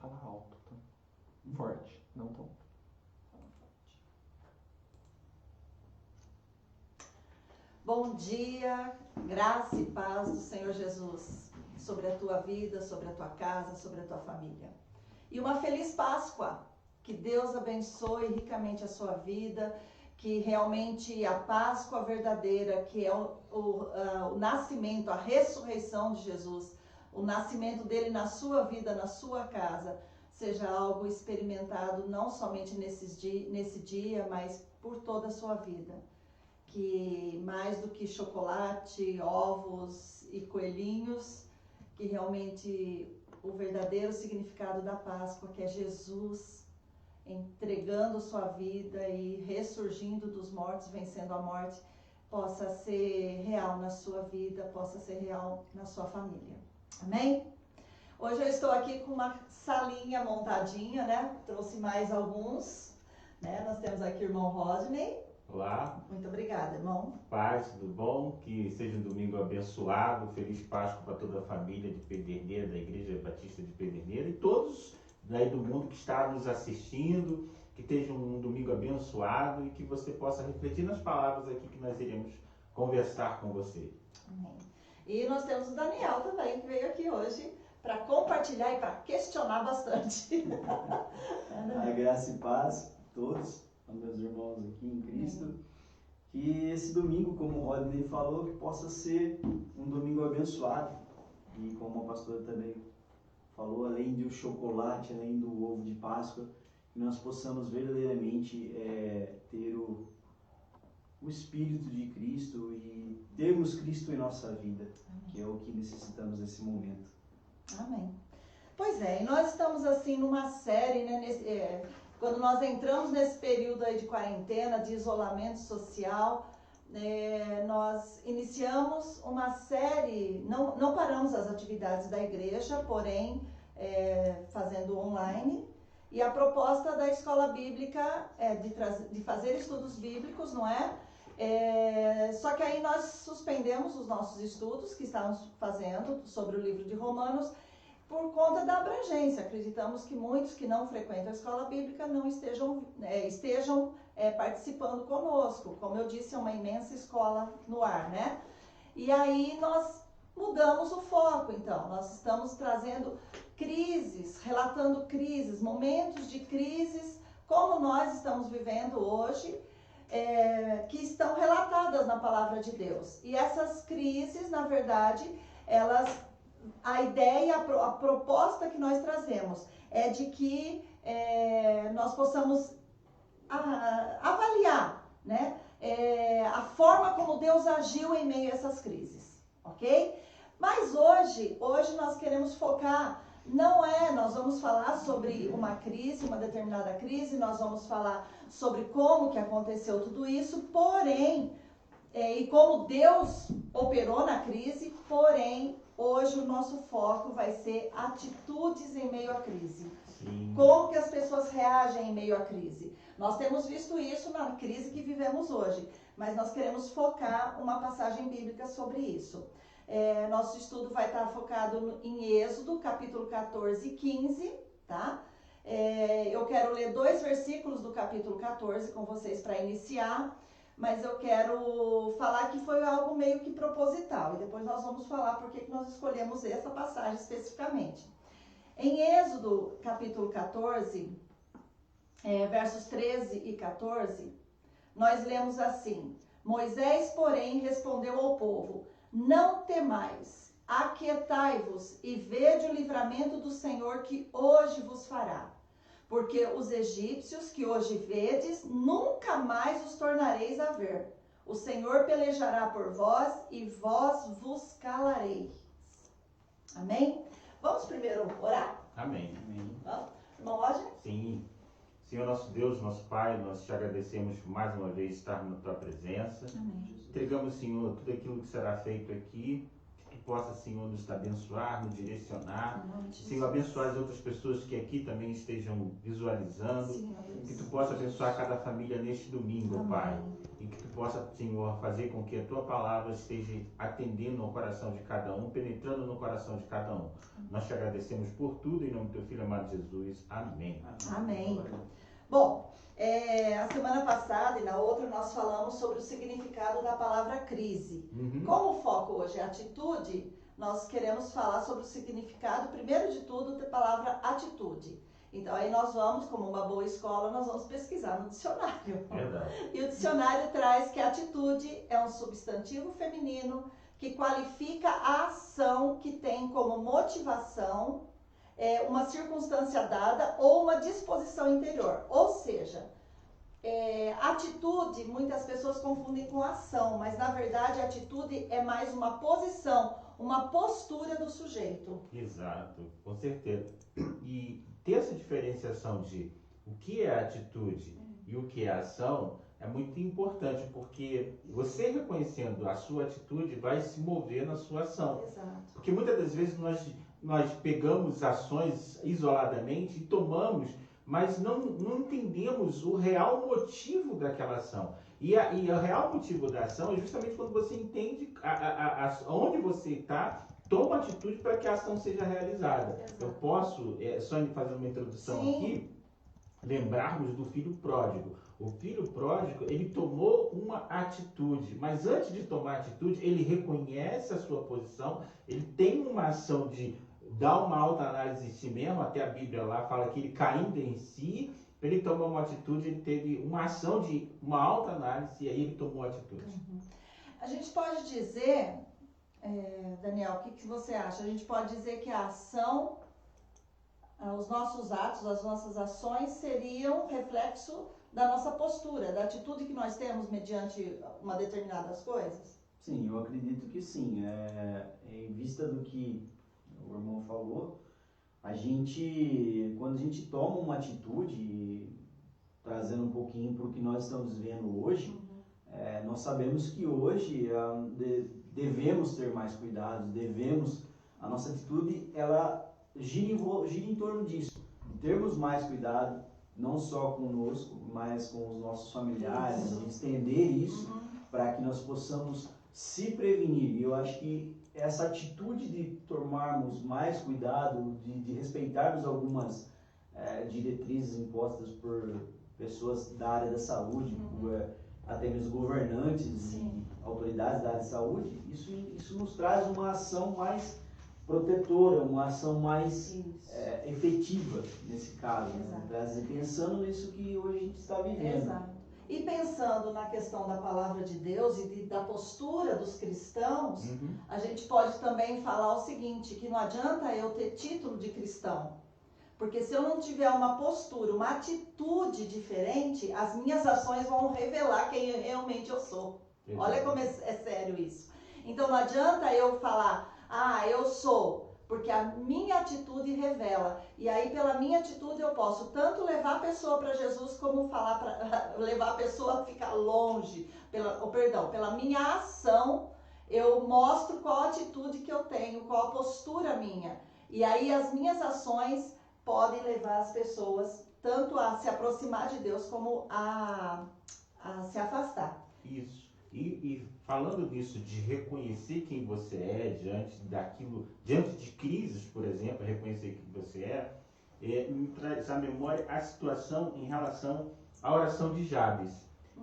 Fala alto, tá? Forte, não tão. Bom dia, graça e paz do Senhor Jesus sobre a tua vida, sobre a tua casa, sobre a tua família. E uma feliz Páscoa, que Deus abençoe ricamente a sua vida, que realmente a Páscoa verdadeira, que é o nascimento, a ressurreição de Jesus, o nascimento dele na sua vida, na sua casa, seja algo experimentado não somente nesse dia, mas por toda a sua vida. Que mais do que chocolate, ovos e coelhinhos, que realmente o verdadeiro significado da Páscoa, que é Jesus entregando sua vida e ressurgindo dos mortos, vencendo a morte, possa ser real na sua vida, possa ser real na sua família. Amém? Hoje eu estou aqui com uma salinha montadinha, né? Trouxe mais alguns, né? Nós temos aqui o irmão Rodney. Olá. Muito obrigada, irmão. Paz, tudo bom? Que seja um domingo abençoado, feliz Páscoa para toda a família de Pederneiras, da Igreja Batista de Pederneiras e todos daí do mundo que está nos assistindo, que esteja um domingo abençoado e que você possa refletir nas palavras aqui que nós iremos conversar com você. Amém. E nós temos o Daniel também, que veio aqui hoje para compartilhar e para questionar bastante. A graça e paz a todos, aos meus irmãos aqui em Cristo. Que esse domingo, como o Rodney falou, que possa ser um domingo abençoado. E como a pastora também falou, além do chocolate, além do ovo de Páscoa, que nós possamos verdadeiramente ter o Espírito de Cristo e termos Cristo em nossa vida, que é o que necessitamos nesse momento. Amém. Pois é, e nós estamos assim numa série, né, quando nós entramos nesse período aí de quarentena, de isolamento social, nós iniciamos uma série, não paramos as atividades da igreja, porém fazendo online, e a proposta da escola bíblica é de fazer estudos bíblicos, não é? Só que aí nós suspendemos os nossos estudos que estávamos fazendo sobre o livro de Romanos, por conta da abrangência. Acreditamos que muitos que não frequentam a escola bíblica não estejam participando conosco. Como eu disse, é uma imensa escola no ar, né? E aí nós mudamos o foco, então. Nós estamos trazendo crises, relatando crises, momentos de crises, como nós estamos vivendo hoje, que estão relatadas na palavra de Deus. E essas crises, na verdade, a ideia, a proposta que nós trazemos é de que nós possamos avaliar, né, a forma como Deus agiu em meio a essas crises, ok? Mas hoje nós queremos focar, nós vamos falar sobre uma crise, uma determinada crise, nós vamos falar sobre como que aconteceu tudo isso, porém, e como Deus operou na crise, porém, hoje o nosso foco vai ser atitudes em meio à crise. Sim. Como que as pessoas reagem em meio à crise. Nós temos visto isso na crise que vivemos hoje, mas nós queremos focar uma passagem bíblica sobre isso. Nosso estudo vai estar focado em Êxodo, capítulo 14 e 15, tá? Eu quero ler 2 versículos do capítulo 14 com vocês para iniciar. Mas eu quero falar que foi algo meio que proposital. E depois nós vamos falar por que nós escolhemos essa passagem especificamente. Em Êxodo, capítulo 14, versos 13 e 14, nós lemos assim: Moisés, porém, respondeu ao povo: Não temais, aquietai-vos e vede o livramento do Senhor que hoje vos fará. Porque os egípcios que hoje vedes, nunca mais os tornareis a ver. O Senhor pelejará por vós e vós vos calareis. Amém? Vamos primeiro orar? Amém. Vamos? Irmão Roger? Sim. Senhor nosso Deus, nosso Pai, nós te agradecemos por mais uma vez estar na tua presença. Amém. Entregamos, Senhor, tudo aquilo que será feito aqui, que tu possa, Senhor, nos abençoar, nos direcionar. Em nome de Senhor, abençoar as outras pessoas que aqui também estejam visualizando. Sim, Que tu possa abençoar cada família neste domingo, Amém. Pai. E que tu possa, Senhor, fazer com que a tua palavra esteja atendendo ao coração de cada um, penetrando no coração de cada um. Nós te agradecemos por tudo, em nome do teu Filho amado Jesus. Amém. Amém. Bom, a semana passada e na outra nós falamos sobre o significado da palavra crise. Como o foco hoje é atitude, nós queremos falar sobre o significado, primeiro de tudo, da palavra atitude. Então aí nós vamos, como uma boa escola, nós vamos pesquisar no dicionário. Verdade. E o dicionário traz que atitude é um substantivo feminino que qualifica a ação que tem como motivação uma circunstância dada ou uma disposição interior. Ou seja, atitude, muitas pessoas confundem com ação, mas na verdade atitude é mais uma posição, uma postura do sujeito. Exato, com certeza. E ter essa diferenciação de o que é atitude e o que é ação é muito importante, porque você reconhecendo a sua atitude vai se mover na sua ação. Exato. Porque muitas das vezes nós pegamos ações isoladamente e tomamos, mas não entendemos o real motivo daquela ação. E o real motivo da ação é justamente quando você entende onde você está, toma atitude para que a ação seja realizada. Exato. Eu posso, só fazer uma introdução Sim. aqui, lembrarmos do filho pródigo. O filho pródigo, ele tomou uma atitude, mas antes de tomar atitude, ele reconhece a sua posição, ele tem uma ação de dar uma autoanálise de si mesmo, até a Bíblia lá fala que ele caindo em si, ele tomou uma atitude, ele teve uma ação de uma autoanálise e aí ele tomou atitude. A gente pode dizer, Daniel, o que você acha? A gente pode dizer que a ação, os nossos atos, as nossas ações seriam reflexo da nossa postura, da atitude que nós temos mediante uma determinadas coisas? Sim, eu acredito que sim. Em vista do que o irmão falou, quando a gente toma uma atitude, trazendo um pouquinho para o que nós estamos vendo hoje, nós sabemos que hoje devemos ter mais cuidados, a nossa atitude, ela gira em torno disso, de termos mais cuidado, não só conosco, mas com os nossos familiares, de estender isso para que nós possamos se prevenir. E eu acho que essa atitude de tomarmos mais cuidado, de respeitarmos algumas diretrizes impostas por pessoas da área da saúde, até mesmo governantes e autoridades da área de saúde, isso nos traz uma ação mais protetora, uma ação mais efetiva nesse caso, né? Pensando nisso que hoje a gente está vivendo. Exato. E pensando na questão da palavra de Deus e da postura dos cristãos, a gente pode também falar o seguinte, que não adianta eu ter título de cristão, porque se eu não tiver uma postura, uma atitude diferente, as minhas ações vão revelar quem realmente eu sou. Olha como é sério isso. Então não adianta eu falar, eu sou, porque a minha atitude revela. E aí pela minha atitude eu posso tanto levar a pessoa para Jesus, como levar a pessoa a ficar longe. Pela minha ação eu mostro qual a atitude que eu tenho, qual a postura minha. E aí as minhas ações podem levar as pessoas tanto a se aproximar de Deus, como a se afastar. Isso. E falando disso, de reconhecer quem você é diante de crises, por exemplo, reconhecer quem você me traz à memória a situação em relação à oração de Jabes.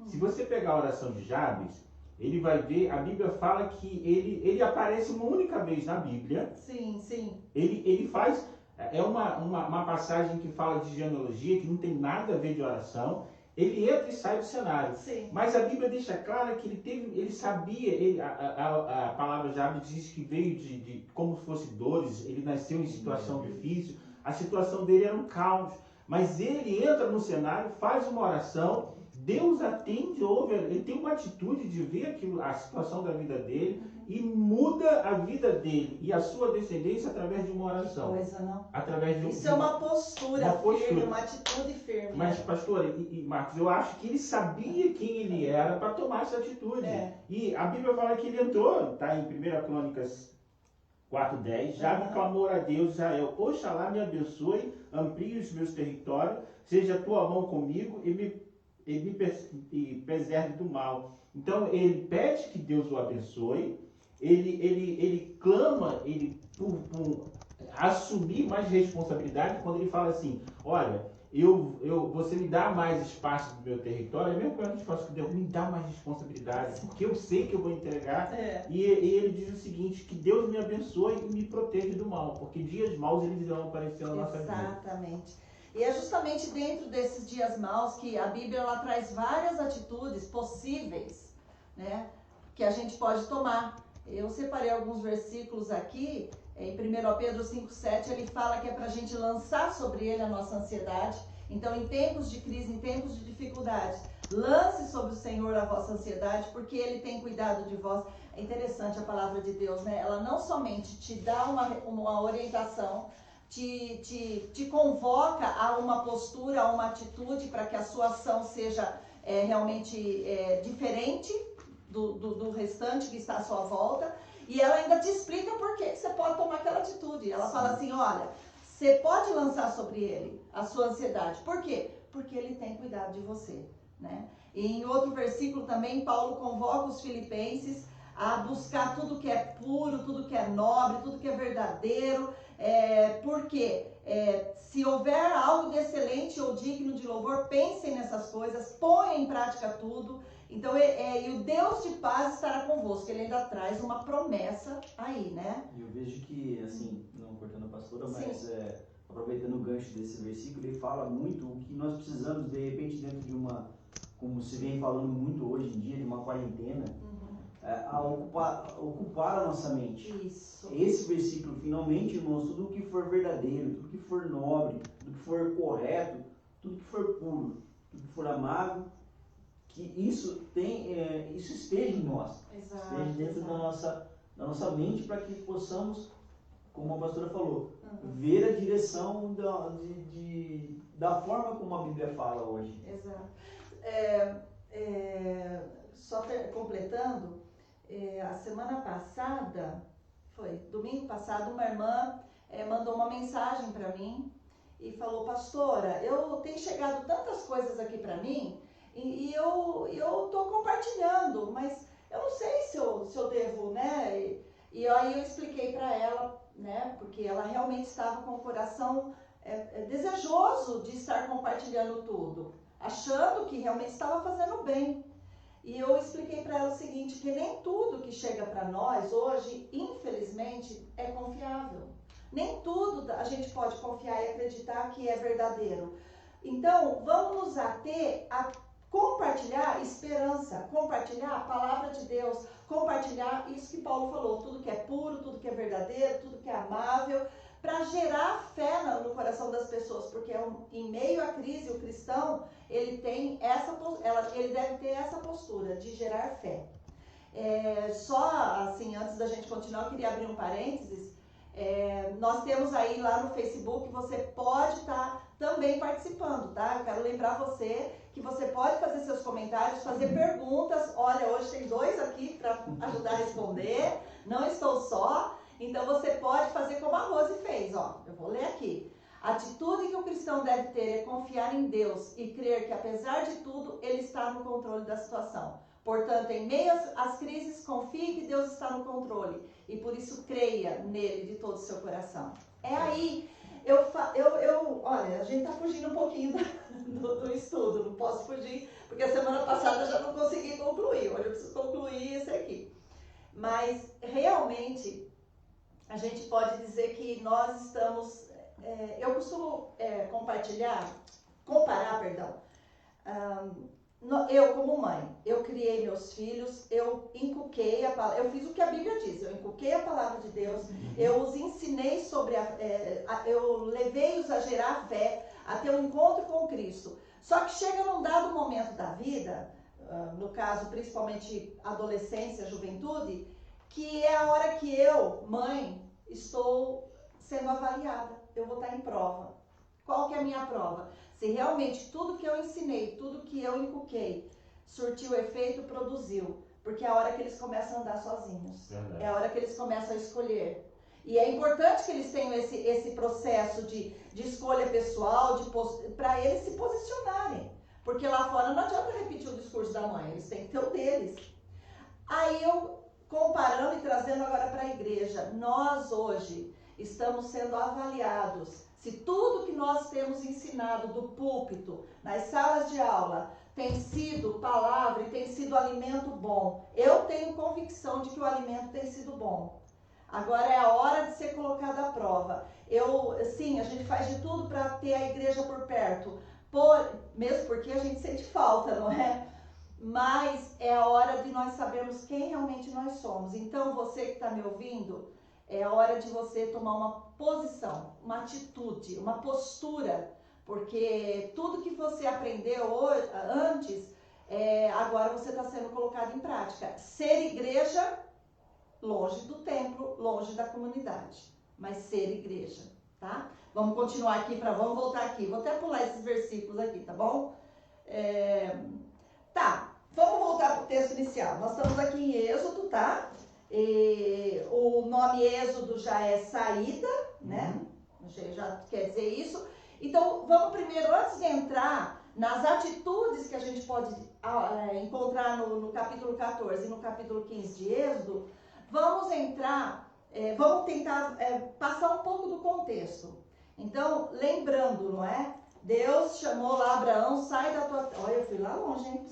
Se você pegar a oração de Jabes, ele vai ver, a Bíblia fala que ele aparece uma única vez na Bíblia. Sim, sim. Ele faz, uma passagem que fala de genealogia, que não tem nada a ver de oração. Ele entra e sai do cenário. Sim. Mas a Bíblia deixa claro que ele sabia, a palavra Jabes diz que veio de como se fosse dores, ele nasceu em situação difícil, a situação dele era um caos. Mas ele entra no cenário, faz uma oração, Deus atende, ele tem uma atitude de ver a situação da vida dele e muda a vida dele e a sua descendência através de uma oração. Coisa, não? Através de Isso é uma postura firme, uma atitude firme. Mas, pastor e Marcos, eu acho que ele sabia quem ele era para tomar essa atitude. E a Bíblia fala que ele entrou, está em 1 Crônicas 4:10, já me clamou a Deus, Israel, oxalá me abençoe, amplie os meus territórios, seja a tua mão comigo e me preserve do mal. Então ele pede que Deus o abençoe, ele clama por assumir mais responsabilidade quando ele fala assim, olha, você me dá mais espaço no meu território, é mesmo que a gente fala que Deus me dá mais responsabilidade, porque eu sei que eu vou entregar. E ele diz o seguinte, que Deus me abençoe e me proteja do mal, porque dias maus eles irão aparecer na nossa vida. Exatamente. E é justamente dentro desses dias maus que a Bíblia ela traz várias atitudes possíveis, né, que a gente pode tomar. Eu separei alguns versículos aqui. Em 1 Pedro 5,7 ele fala que é para a gente lançar sobre ele a nossa ansiedade. Então, em tempos de crise, em tempos de dificuldade, lance sobre o Senhor a vossa ansiedade, porque Ele tem cuidado de vós. É interessante a palavra de Deus, né? Ela não somente te dá uma orientação, te convoca a uma postura, a uma atitude para que a sua ação seja realmente diferente do restante que está à sua volta. E ela ainda te explica por que você pode tomar aquela atitude. Ela fala assim, olha, você pode lançar sobre ele a sua ansiedade. Por quê? Porque ele tem cuidado de você, né? E em outro versículo também, Paulo convoca os filipenses a buscar tudo que é puro, tudo que é nobre, tudo que é verdadeiro. Porque se houver algo de excelente ou digno de louvor, pensem nessas coisas, ponham em prática tudo. Então, e o Deus de paz estará convosco. Ele ainda traz uma promessa aí, né? E eu vejo que, assim, não cortando a pastora, Sim. mas aproveitando o gancho desse versículo, ele fala muito o que nós precisamos, de repente, dentro de uma, como se vem falando muito hoje em dia, de uma quarentena, a ocupar a nossa mente. Isso. Esse versículo, finalmente, irmãos, tudo que for verdadeiro, tudo que for nobre, tudo que for correto, tudo que for puro, tudo que for amável, que isso esteja em nós, Exato, esteja dentro da nossa mente, para que possamos, como a pastora falou, ver a direção da forma como a Bíblia fala hoje. Exato. Só completando, a semana passada, domingo passado, uma irmã mandou uma mensagem para mim e falou, pastora, tenho chegado tantas coisas aqui para mim, e eu estou compartilhando, mas eu não sei se eu devo, né? E aí eu expliquei para ela, né? Porque ela realmente estava com o coração desejoso de estar compartilhando tudo, achando que realmente estava fazendo bem. E eu expliquei para ela o seguinte, que nem tudo que chega para nós hoje, infelizmente, é confiável. Nem tudo a gente pode confiar e acreditar que é verdadeiro. Então, vamos nos ater a compartilhar esperança, compartilhar a palavra de Deus, compartilhar isso que Paulo falou, tudo que é puro, tudo que é verdadeiro, tudo que é amável, para gerar fé no coração das pessoas, porque em meio à crise, o cristão, ele deve ter essa postura de gerar fé. Só assim, antes da gente continuar, eu queria abrir um parênteses. Nós temos aí lá no Facebook, você pode estar também participando, tá? Eu quero lembrar você que você pode fazer seus comentários, fazer perguntas. Olha, hoje tem 2 aqui para ajudar a responder, não estou só. Então você pode fazer como a Rose fez, ó. Eu vou ler aqui. A atitude que o cristão deve ter é confiar em Deus e crer que, apesar de tudo, Ele está no controle da situação. Portanto, em meio às crises, confie que Deus está no controle e por isso creia nele de todo o seu coração. Aí, olha, a gente está fugindo um pouquinho do estudo, não posso fugir, porque a semana passada eu já não consegui concluir, hoje eu preciso concluir esse aqui. Mas, realmente, a gente pode dizer que nós estamos, eu costumo comparar, eu como mãe, eu criei meus filhos, eu inculquei a palavra, eu fiz o que a Bíblia diz, eu inculquei a palavra de Deus, eu os ensinei sobre, eu levei-os a gerar fé, a ter um encontro com Cristo. Só que chega num dado momento da vida, no caso principalmente adolescência, juventude, que é a hora que eu, mãe, estou sendo avaliada, eu vou estar em prova. Qual que é a minha prova? Se realmente tudo que eu ensinei, tudo que eu inculquei, surtiu efeito, produziu. Porque é a hora que eles começam a andar sozinhos. Verdade. É a hora que eles começam a escolher. E é importante que eles tenham esse processo de escolha pessoal, para eles se posicionarem. Porque lá fora não adianta repetir o discurso da mãe, eles têm que ter o deles. Aí eu, comparando e trazendo agora para a igreja, nós hoje estamos sendo avaliados se tudo que nós temos ensinado do púlpito, nas salas de aula, tem sido palavra e tem sido alimento bom. Eu tenho convicção de que o alimento tem sido bom. Agora é a hora de ser colocado à prova. Sim, a gente faz de tudo para ter a igreja por perto, mesmo porque a gente sente falta, não é? Mas é a hora de nós sabermos quem realmente nós somos. Então, você que está me ouvindo, é a hora de você tomar uma posição, uma atitude, uma postura, porque tudo que você aprendeu antes, agora você está sendo colocado em prática. Ser igreja, longe do templo, longe da comunidade, mas ser igreja, tá? Vamos continuar aqui, vamos voltar aqui. Vou até pular esses versículos aqui, tá bom? Tá, vamos voltar para o texto inicial. Nós estamos aqui em Êxodo, tá? O nome Êxodo já é saída, né? Já quer dizer isso. Então, vamos primeiro, antes de entrar nas atitudes que a gente pode encontrar no capítulo 14 e no capítulo 15 de Êxodo, vamos entrar, vamos tentar passar um pouco do contexto. Então, lembrando, não é? Deus chamou lá Abraão, sai da tua... Olha, eu fui lá longe, hein?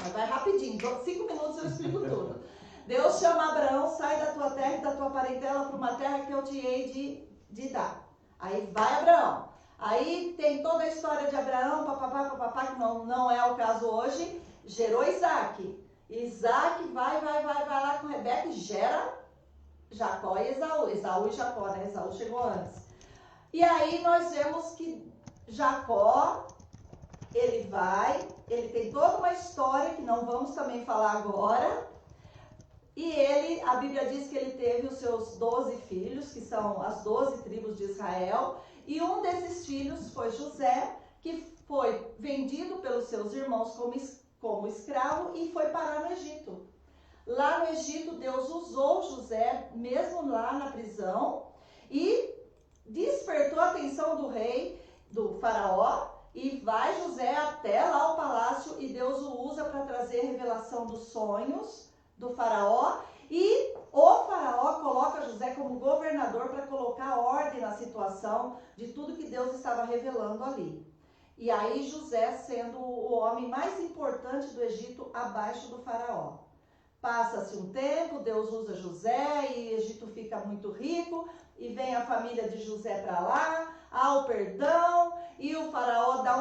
Mas vai rapidinho, 5 minutos eu explico tudo. Deus chama Abraão, sai da tua terra e da tua parentela para uma terra que eu te hei de dar. Aí vai Abraão. Aí tem toda a história de Abraão, papapá, que não é o caso hoje. Gerou Isaac. Isaac vai lá com Rebeca e gera Jacó e Esaú. Esaú e Jacó, né? Esaú chegou antes. E aí nós vemos que Jacó, ele tem toda uma história que não vamos também falar agora. E a Bíblia diz que ele teve os seus 12 filhos, que são as 12 tribos de Israel. E um desses filhos foi José, que foi vendido pelos seus irmãos como escravo e foi parar no Egito. Lá no Egito, Deus usou José, mesmo lá na prisão, e despertou a atenção do rei, do faraó, e vai José até lá ao palácio e Deus o usa para trazer revelação dos sonhos do faraó, e o faraó coloca José como governador para colocar ordem na situação de tudo que Deus estava revelando ali. E aí José sendo o homem mais importante do Egito abaixo do faraó. Passa-se um tempo, Deus usa José e o Egito fica muito rico e vem a família de José para lá, há o perdão e o faraó dá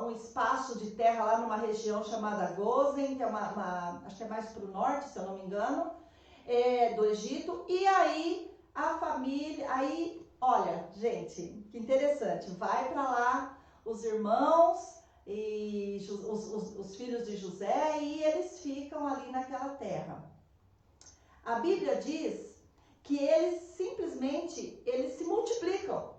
um espaço de terra lá numa região chamada Gozen, que é acho que é mais para o norte, se eu não me engano, do Egito. E aí a família, olha, gente, que interessante, vai para lá os irmãos e os filhos de José e eles ficam ali naquela terra. A Bíblia diz que eles simplesmente se multiplicam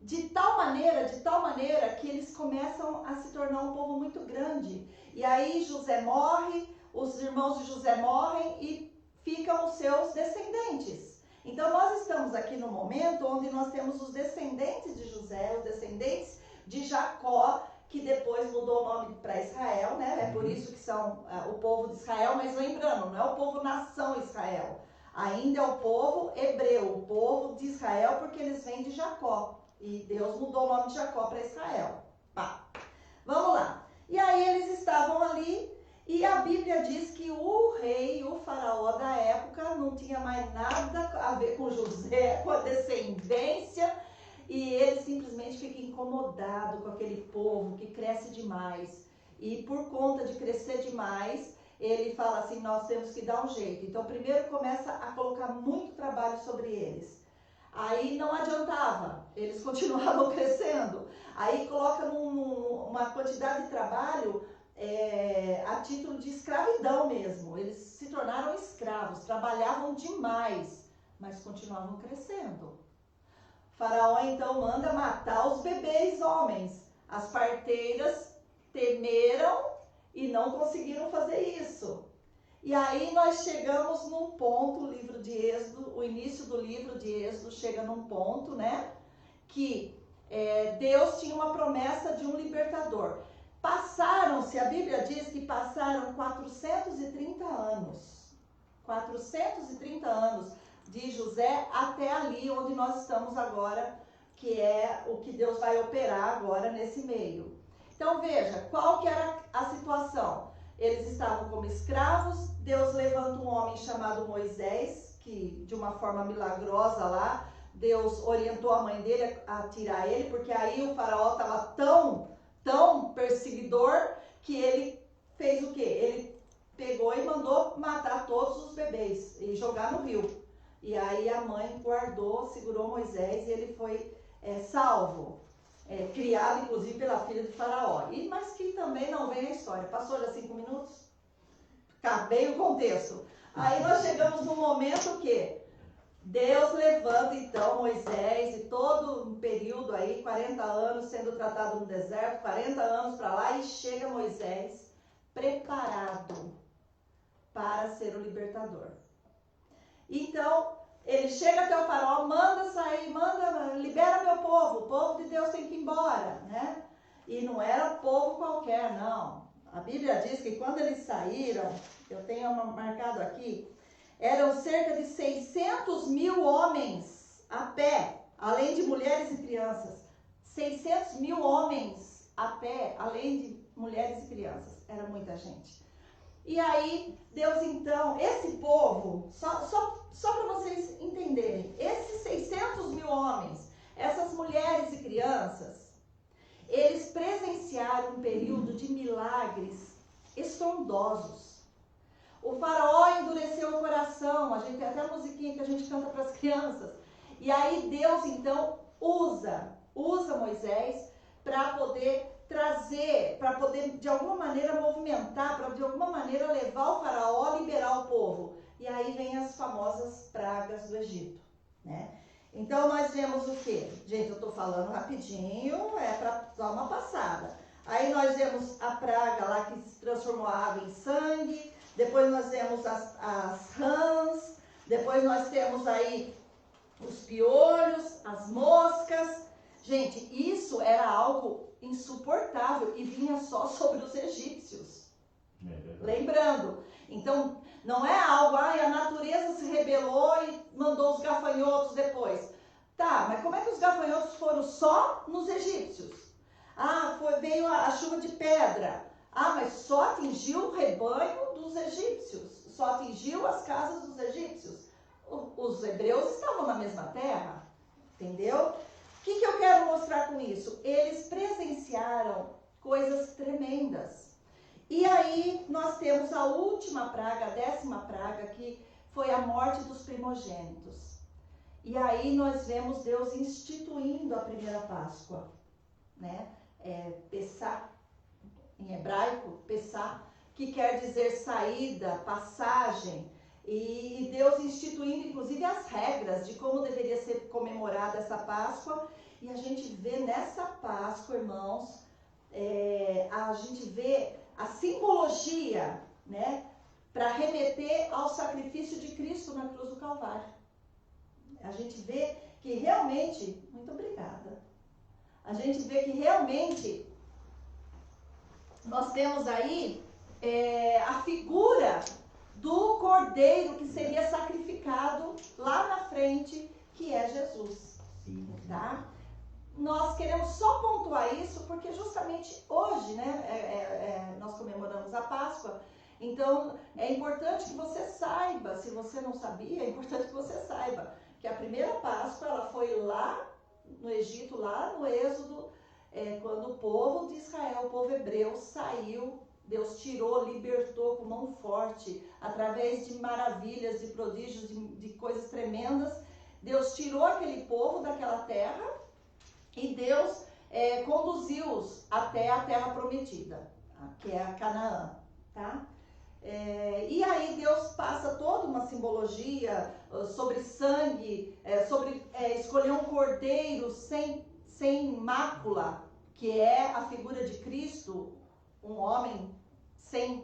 de tal maneira que eles começam a se tornar um povo muito grande. E aí José morre, os irmãos de José morrem e ficam os seus descendentes. Então nós estamos aqui no momento onde nós temos os descendentes de José, os descendentes de Jacó, que depois mudou o nome para Israel, né? É por isso que são o povo de Israel, mas lembrando, não é o povo nação Israel. Ainda é o povo hebreu, o povo de Israel, porque eles vêm de Jacó. E Deus mudou o nome de Jacó para Israel. Vamos lá. E aí eles estavam ali e a Bíblia diz que o rei, o faraó da época, não tinha mais nada a ver com José, com a descendência. E ele simplesmente fica incomodado com aquele povo que cresce demais. E por conta de crescer demais, ele fala assim, nós temos que dar um jeito. Então primeiro começa a colocar muito trabalho sobre eles. Aí não adiantava, eles continuavam crescendo. Aí coloca uma quantidade de trabalho a título de escravidão mesmo. Eles se tornaram escravos, trabalhavam demais, mas continuavam crescendo. O faraó então manda matar os bebês homens. As parteiras temeram e não conseguiram fazer isso. E aí nós chegamos num ponto, o livro de Êxodo, o início do livro de Êxodo chega num ponto, né? Que Deus tinha uma promessa de um libertador. Passaram-se, a Bíblia diz que passaram 430 anos. 430 anos de José até ali onde nós estamos agora, que é o que Deus vai operar agora nesse meio. Então veja, qual que era a situação? Eles estavam como escravos, Deus levanta um homem chamado Moisés, que de uma forma milagrosa lá, Deus orientou a mãe dele a tirar ele, porque aí o faraó estava tão perseguidor, que ele fez o quê? Ele pegou e mandou matar todos os bebês e jogar no rio. E aí a mãe guardou, segurou Moisés e ele foi salvo. Criado inclusive pela filha de Faraó, mas que também não vem a história. Passou já 5 minutos? Acabei o contexto. Aí nós chegamos no momento que Deus levanta então Moisés, e todo um período aí, 40 anos sendo tratado no deserto, 40 anos para lá, e chega Moisés preparado para ser o libertador. Então ele chega até o faraó, manda sair, libera meu povo, o povo de Deus tem que ir embora, né? E não era povo qualquer, não. A Bíblia diz que quando eles saíram, eu tenho marcado aqui, eram cerca de 600 mil homens a pé, além de mulheres e crianças. 600 mil homens a pé, além de mulheres e crianças. Era muita gente. E aí, Deus então, esse povo, só para vocês entenderem, esses 600 mil homens, essas mulheres e crianças, eles presenciaram um período de milagres estrondosos. O faraó endureceu o coração, a gente tem até a musiquinha que a gente canta para as crianças. E aí Deus então usa Moisés para poder trazer, para poder de alguma maneira movimentar, para de alguma maneira levar o faraó a liberar o povo. E aí vem as famosas pragas do Egito, né? Então nós vemos o quê? Gente, eu estou falando rapidinho, para dar uma passada. Aí nós vemos a praga lá que se transformou a água em sangue, depois nós vemos as rãs, depois nós temos aí os piolhos, as moscas. Gente, isso era algo insuportável e vinha só sobre os egípcios. Lembrando, então não é algo, a natureza se rebelou e mandou os gafanhotos depois. Tá, mas como é que os gafanhotos foram só nos egípcios? Veio a chuva de pedra. Mas só atingiu o rebanho dos egípcios, só atingiu as casas dos egípcios. Os hebreus estavam na mesma terra, entendeu? O que eu quero mostrar com isso? Eles presenciaram coisas tremendas. E aí nós temos a última praga, a 10ª praga, que foi a morte dos primogênitos. E aí nós vemos Deus instituindo a primeira Páscoa, né? Pessah, em hebraico, Pessah, que quer dizer saída, passagem. E Deus instituindo, inclusive, as regras de como deveria ser comemorada essa Páscoa. E a gente vê nessa Páscoa, irmãos, a gente vê a simbologia, né, para remeter ao sacrifício de Cristo na cruz do Calvário. A gente vê que realmente, muito obrigada, a gente vê que realmente nós temos aí a figura do cordeiro que seria sacrificado lá na frente, que é Jesus. Sim. Tá? Nós queremos só pontuar isso porque justamente hoje, né, nós comemoramos a Páscoa. Então é importante que você saiba, se você não sabia, é importante que você saiba que a primeira Páscoa ela foi lá no Egito, lá no Êxodo, quando o povo de Israel, o povo hebreu saiu, Deus tirou, libertou com mão forte, através de maravilhas, de prodígios, de coisas tremendas. Deus tirou aquele povo daquela terra e Deus conduziu-os até a terra prometida, que é a Canaã, tá? E aí Deus passa toda uma simbologia sobre sangue, sobre escolher um cordeiro sem mácula, que é a figura de Cristo, um homem sem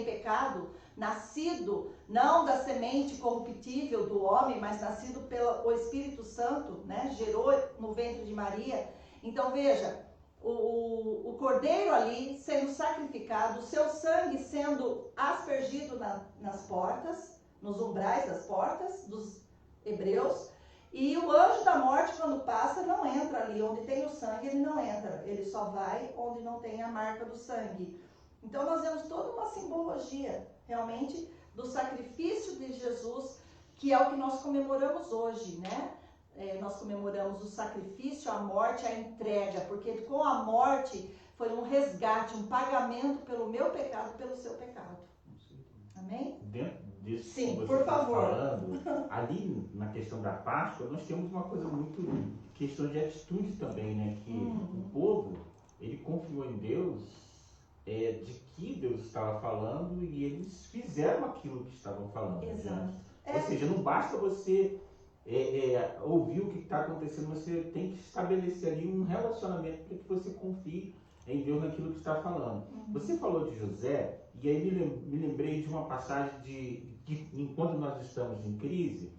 pecado, nascido não da semente corruptível do homem, mas nascido pelo Espírito Santo, né? Gerou no ventre de Maria. Então veja, o cordeiro ali sendo sacrificado, o seu sangue sendo aspergido nas portas, nos umbrais das portas dos hebreus, e o anjo da morte, quando passa, não entra ali onde tem o sangue, ele não entra, ele só vai onde não tem a marca do sangue. Então nós vemos toda uma simbologia realmente do sacrifício de Jesus, que é o que nós comemoramos hoje, né? Nós comemoramos o sacrifício, a morte, a entrega, porque com a morte foi um resgate, um pagamento pelo meu pecado, pelo seu pecado. Amém? Dentro disso Sim, que você por está favor. falando, ali na questão da Páscoa, nós temos uma coisa muito, questão de atitude também, né? Que o povo, ele confiou em Deus, de que Deus estava falando, e eles fizeram aquilo que estavam falando. Exato. Né? Ou seja, não basta você ouvir o que está acontecendo, você tem que estabelecer ali um relacionamento para que você confie em Deus naquilo que está falando. Você falou de José, e aí me lembrei de uma passagem que enquanto nós estamos em crise,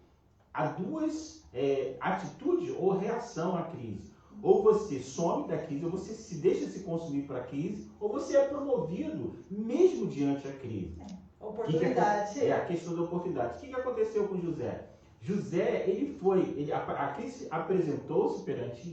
há duas atitudes ou reação à crise. Ou você some da crise, ou você se deixa se consumir para a crise, ou você é promovido mesmo diante da crise. Oportunidade. A questão da oportunidade. O que aconteceu com José? José, a crise apresentou-se perante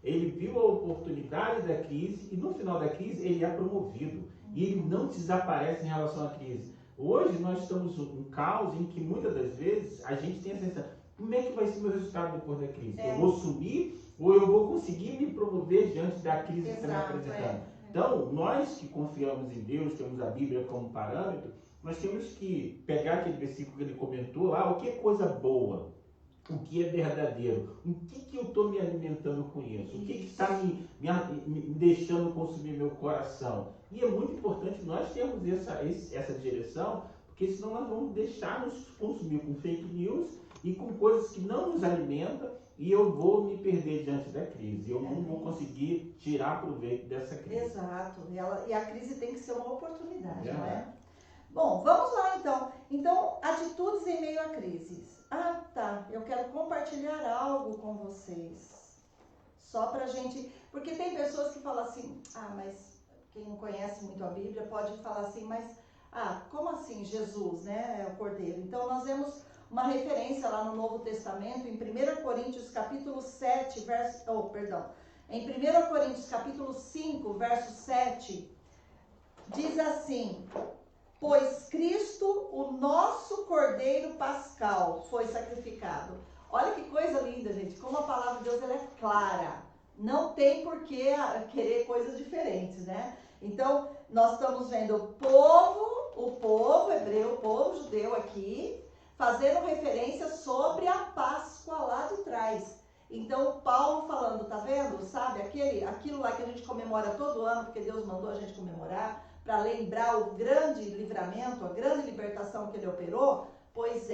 ele viu a oportunidade da crise, e no final da crise ele é promovido. E ele não desaparece em relação à crise. Hoje nós estamos num caos em que muitas das vezes a gente tem a sensação, como é que vai ser o meu resultado depois da crise? Eu vou subir ou eu vou conseguir me promover diante da crise que está me apresentando? Então, nós que confiamos em Deus, temos a Bíblia como parâmetro, nós temos que pegar aquele versículo que ele comentou lá, o que é coisa boa, o que é verdadeiro, o que eu estou me alimentando com isso, o que está me deixando consumir meu coração. E é muito importante nós termos essa direção, porque senão nós vamos deixar nos consumir com fake news e com coisas que não nos alimentam, e eu vou me perder diante da crise. Eu não vou conseguir tirar proveito dessa crise. Exato. E a crise tem que ser uma oportunidade, não é? Bom, vamos lá então. Então, atitudes em meio a crises. Ah, tá. Eu quero compartilhar algo com vocês. Só pra gente... Porque tem pessoas que falam assim, mas quem não conhece muito a Bíblia pode falar assim, mas... como assim Jesus, né? É o Cordeiro. Então, nós vemos uma referência lá no Novo Testamento, em 1 Coríntios capítulo 7, em 1 Coríntios capítulo 5, verso 7, diz assim: pois Cristo, o nosso Cordeiro Pascal, foi sacrificado. Olha que coisa linda, gente, como a palavra de Deus ela é clara. Não tem por que querer coisas diferentes, né? Então, nós estamos vendo o povo hebreu, o povo judeu aqui, fazendo referência sobre a Páscoa lá de trás. Então, Paulo falando, tá vendo? Sabe, aquilo lá que a gente comemora todo ano, porque Deus mandou a gente comemorar, para lembrar o grande livramento, a grande libertação que ele operou. Pois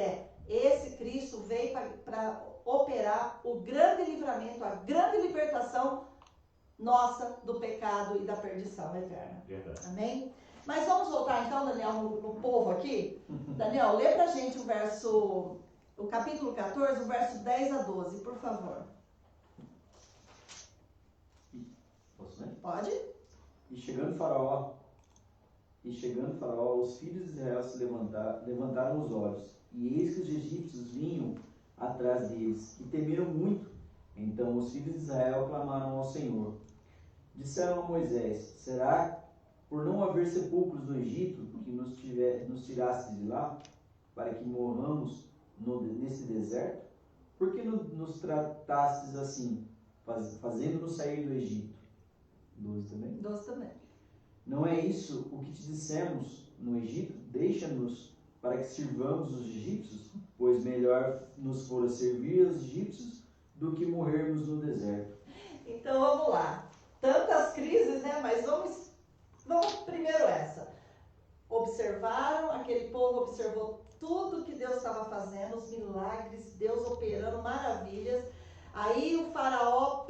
esse Cristo veio para operar o grande livramento, a grande libertação nossa do pecado e da perdição eterna. Verdade. Amém? Mas vamos voltar então, Daniel, no povo aqui. Daniel, lê pra gente o capítulo 14, o verso 10 a 12, por favor. Posso ler? Pode? E chegando Faraó, os filhos de Israel se levantaram os olhos, e eis que os egípcios vinham atrás deles, e temeram muito. Então os filhos de Israel clamaram ao Senhor. Disseram a Moisés: será por não haver sepulcros no Egito que nos tiraste de lá, para que morramos nesse deserto? Por que nos tratastes assim, fazendo-nos sair do Egito? 12 também? 12 também. Não é isso o que te dissemos no Egito? Deixa-nos para que sirvamos os egípcios, pois melhor nos fora servir aos egípcios do que morrermos no deserto. Então vamos lá. Tantas crises, né? Mas vamos primeiro essa. Aquele povo observou tudo que Deus estava fazendo, os milagres, Deus operando maravilhas. Aí o faraó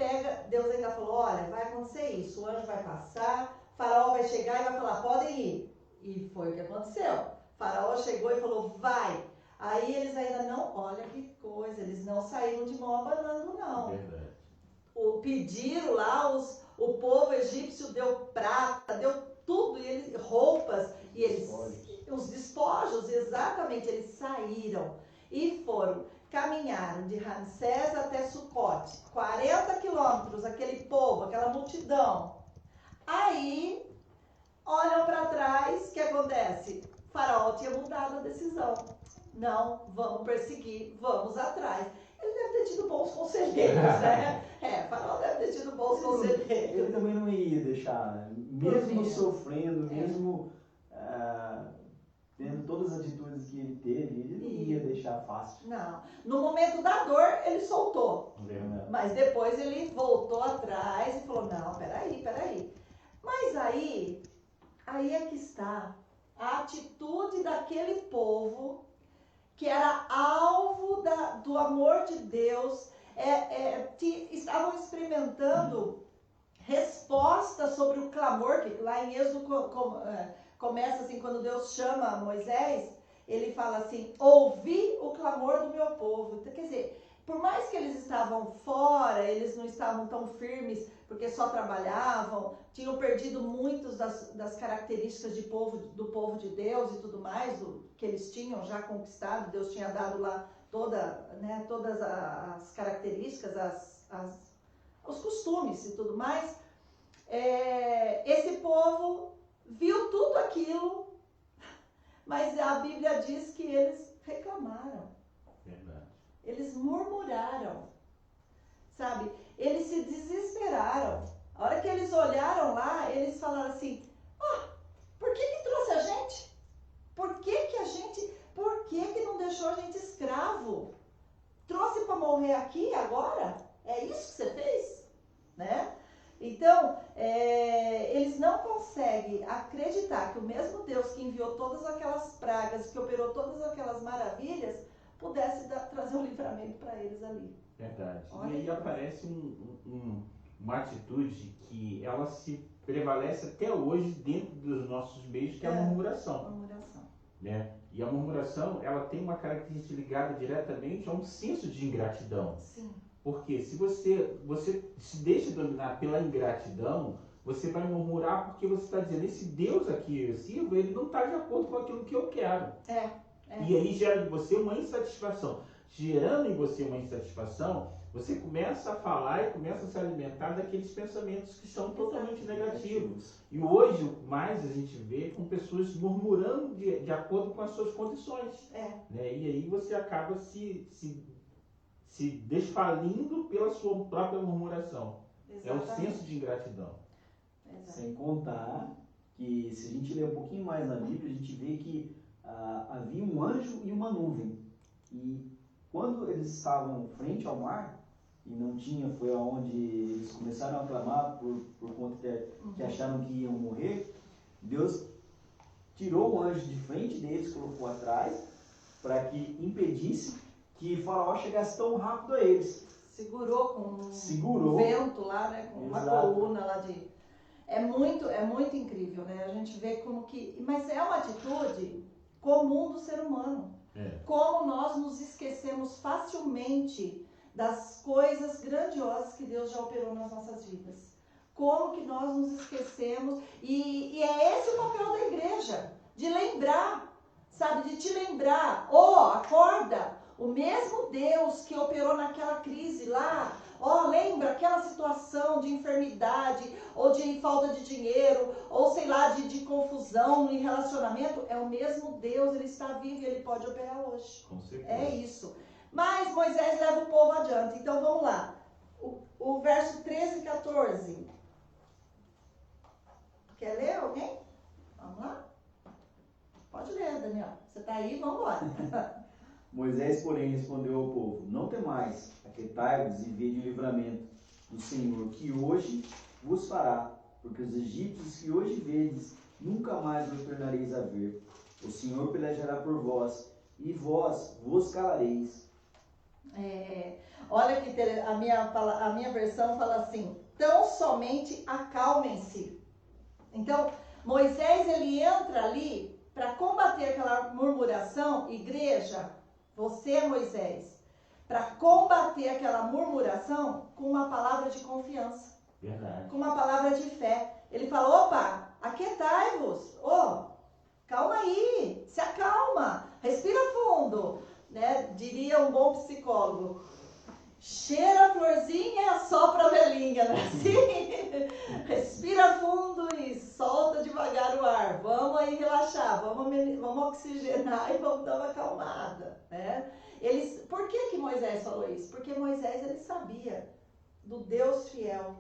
Deus ainda falou, olha, vai acontecer isso, o anjo vai passar, o faraó vai chegar e vai falar, podem ir. E foi o que aconteceu. Faraó chegou e falou, vai. Aí eles ainda não, olha que coisa, eles não saíram de mão abanando, não. Verdade. Pediram lá, o povo egípcio deu prata, deu tudo, e eles, roupas, e eles, os despojos, exatamente, eles saíram e foram, caminharam de Ramsés até Sucote, 40 quilômetros, aquele povo, aquela multidão. Aí, olham para trás, o que acontece? O faraó tinha mudado a decisão. Não, vamos perseguir, vamos atrás. Ele deve ter tido bons conselheiros, né? O faraó deve ter tido bons conselheiros. Ele também não ia deixar, mesmo sofrendo, mesmo tendo todas as atitudes que ele teve, ele não ia deixar fácil. Não, no momento da dor, ele soltou. Mas depois ele voltou atrás e falou, não, peraí. Mas aí é que está a atitude daquele povo que era alvo do amor de Deus, estavam experimentando resposta sobre o clamor, que lá em Êxodo começa assim, quando Deus chama Moisés, ele fala assim, ouvi o clamor do meu povo. Então, quer dizer, por mais que eles estavam fora, eles não estavam tão firmes, porque só trabalhavam, tinham perdido muitas das características do povo de Deus e tudo mais, que eles tinham já conquistado, Deus tinha dado lá todas as características, os costumes e tudo mais. Esse povo viu tudo aquilo, mas a Bíblia diz que eles reclamaram. Verdade. Eles murmuraram, sabe? Eles se desesperaram. A hora que eles olharam lá, eles falaram assim, por que trouxe a gente? Por que não deixou a gente escravo? Trouxe para morrer aqui agora? É isso que você fez? Né? Então, eles não conseguem acreditar que o mesmo Deus que enviou todas aquelas pragas, que operou todas aquelas maravilhas, pudesse trazer um livramento para eles ali. Verdade. Olha, e aí aparece uma atitude que ela se prevalece até hoje dentro dos nossos meios, que é a murmuração. Né? E a murmuração, ela tem uma característica ligada diretamente a um senso de ingratidão. Sim. Porque se você se deixa dominar pela ingratidão, você vai murmurar porque você está dizendo, esse Deus aqui eu sirvo, ele não está de acordo com aquilo que eu quero. E aí gera em você uma insatisfação. Gerando em você uma insatisfação, você começa a falar e começa a se alimentar daqueles pensamentos que são totalmente negativos. E hoje, mais a gente vê com pessoas murmurando de acordo com as suas condições. Né? E aí você acaba se desfalindo pela sua própria murmuração. Exatamente. É o senso de ingratidão. Exato. Sem contar que, se a gente ler um pouquinho mais na Bíblia, a gente vê que havia um anjo e uma nuvem. E quando eles estavam frente ao mar, e não tinha, foi aonde eles começaram a clamar por conta que acharam que iam morrer, Deus tirou o anjo de frente deles, colocou atrás, para que impedisse que Faraó chegasse tão rápido a eles. Segurou com um vento lá, né? Com uma coluna lá de... É muito incrível, né? A gente vê como que... Mas é uma atitude comum do ser humano. Como nós nos esquecemos facilmente das coisas grandiosas que Deus já operou nas nossas vidas. Como que nós nos esquecemos... E é esse o papel da igreja. De lembrar, sabe? De te lembrar. Acorda! O mesmo Deus que operou naquela crise lá, lembra aquela situação de enfermidade, ou de falta de dinheiro, ou sei lá, de confusão em relacionamento, é o mesmo Deus, ele está vivo e ele pode operar hoje. Com certeza. É isso. Mas Moisés leva o povo adiante, então vamos lá. O verso 13 e 14. Quer ler alguém? Vamos lá? Pode ler, Daniel. Você está aí, vamos lá. Moisés, porém, respondeu ao povo, não temais, aquietai-vos e vede o livramento do Senhor, que hoje vos fará, porque os egípcios que hoje vedes, nunca mais vos tornareis a ver. O Senhor pelejará por vós, e vós vos calareis. Olha que a minha versão fala assim, tão somente acalmem-se. Então, Moisés, ele entra ali para combater aquela murmuração, igreja, você é Moisés, para combater aquela murmuração com uma palavra de confiança. Verdade. Com uma palavra de fé. Ele fala, opa, aquietai-vos, calma aí, se acalma, respira fundo, né? Diria um bom psicólogo, cheira a florzinha e assopra a velhinha, né? Assim, respira fundo e solta devagar o ar, vamos aí relaxar, vamos oxigenar e vamos dar uma acalmada, né? Por que Moisés falou isso? Porque Moisés, ele sabia do Deus fiel,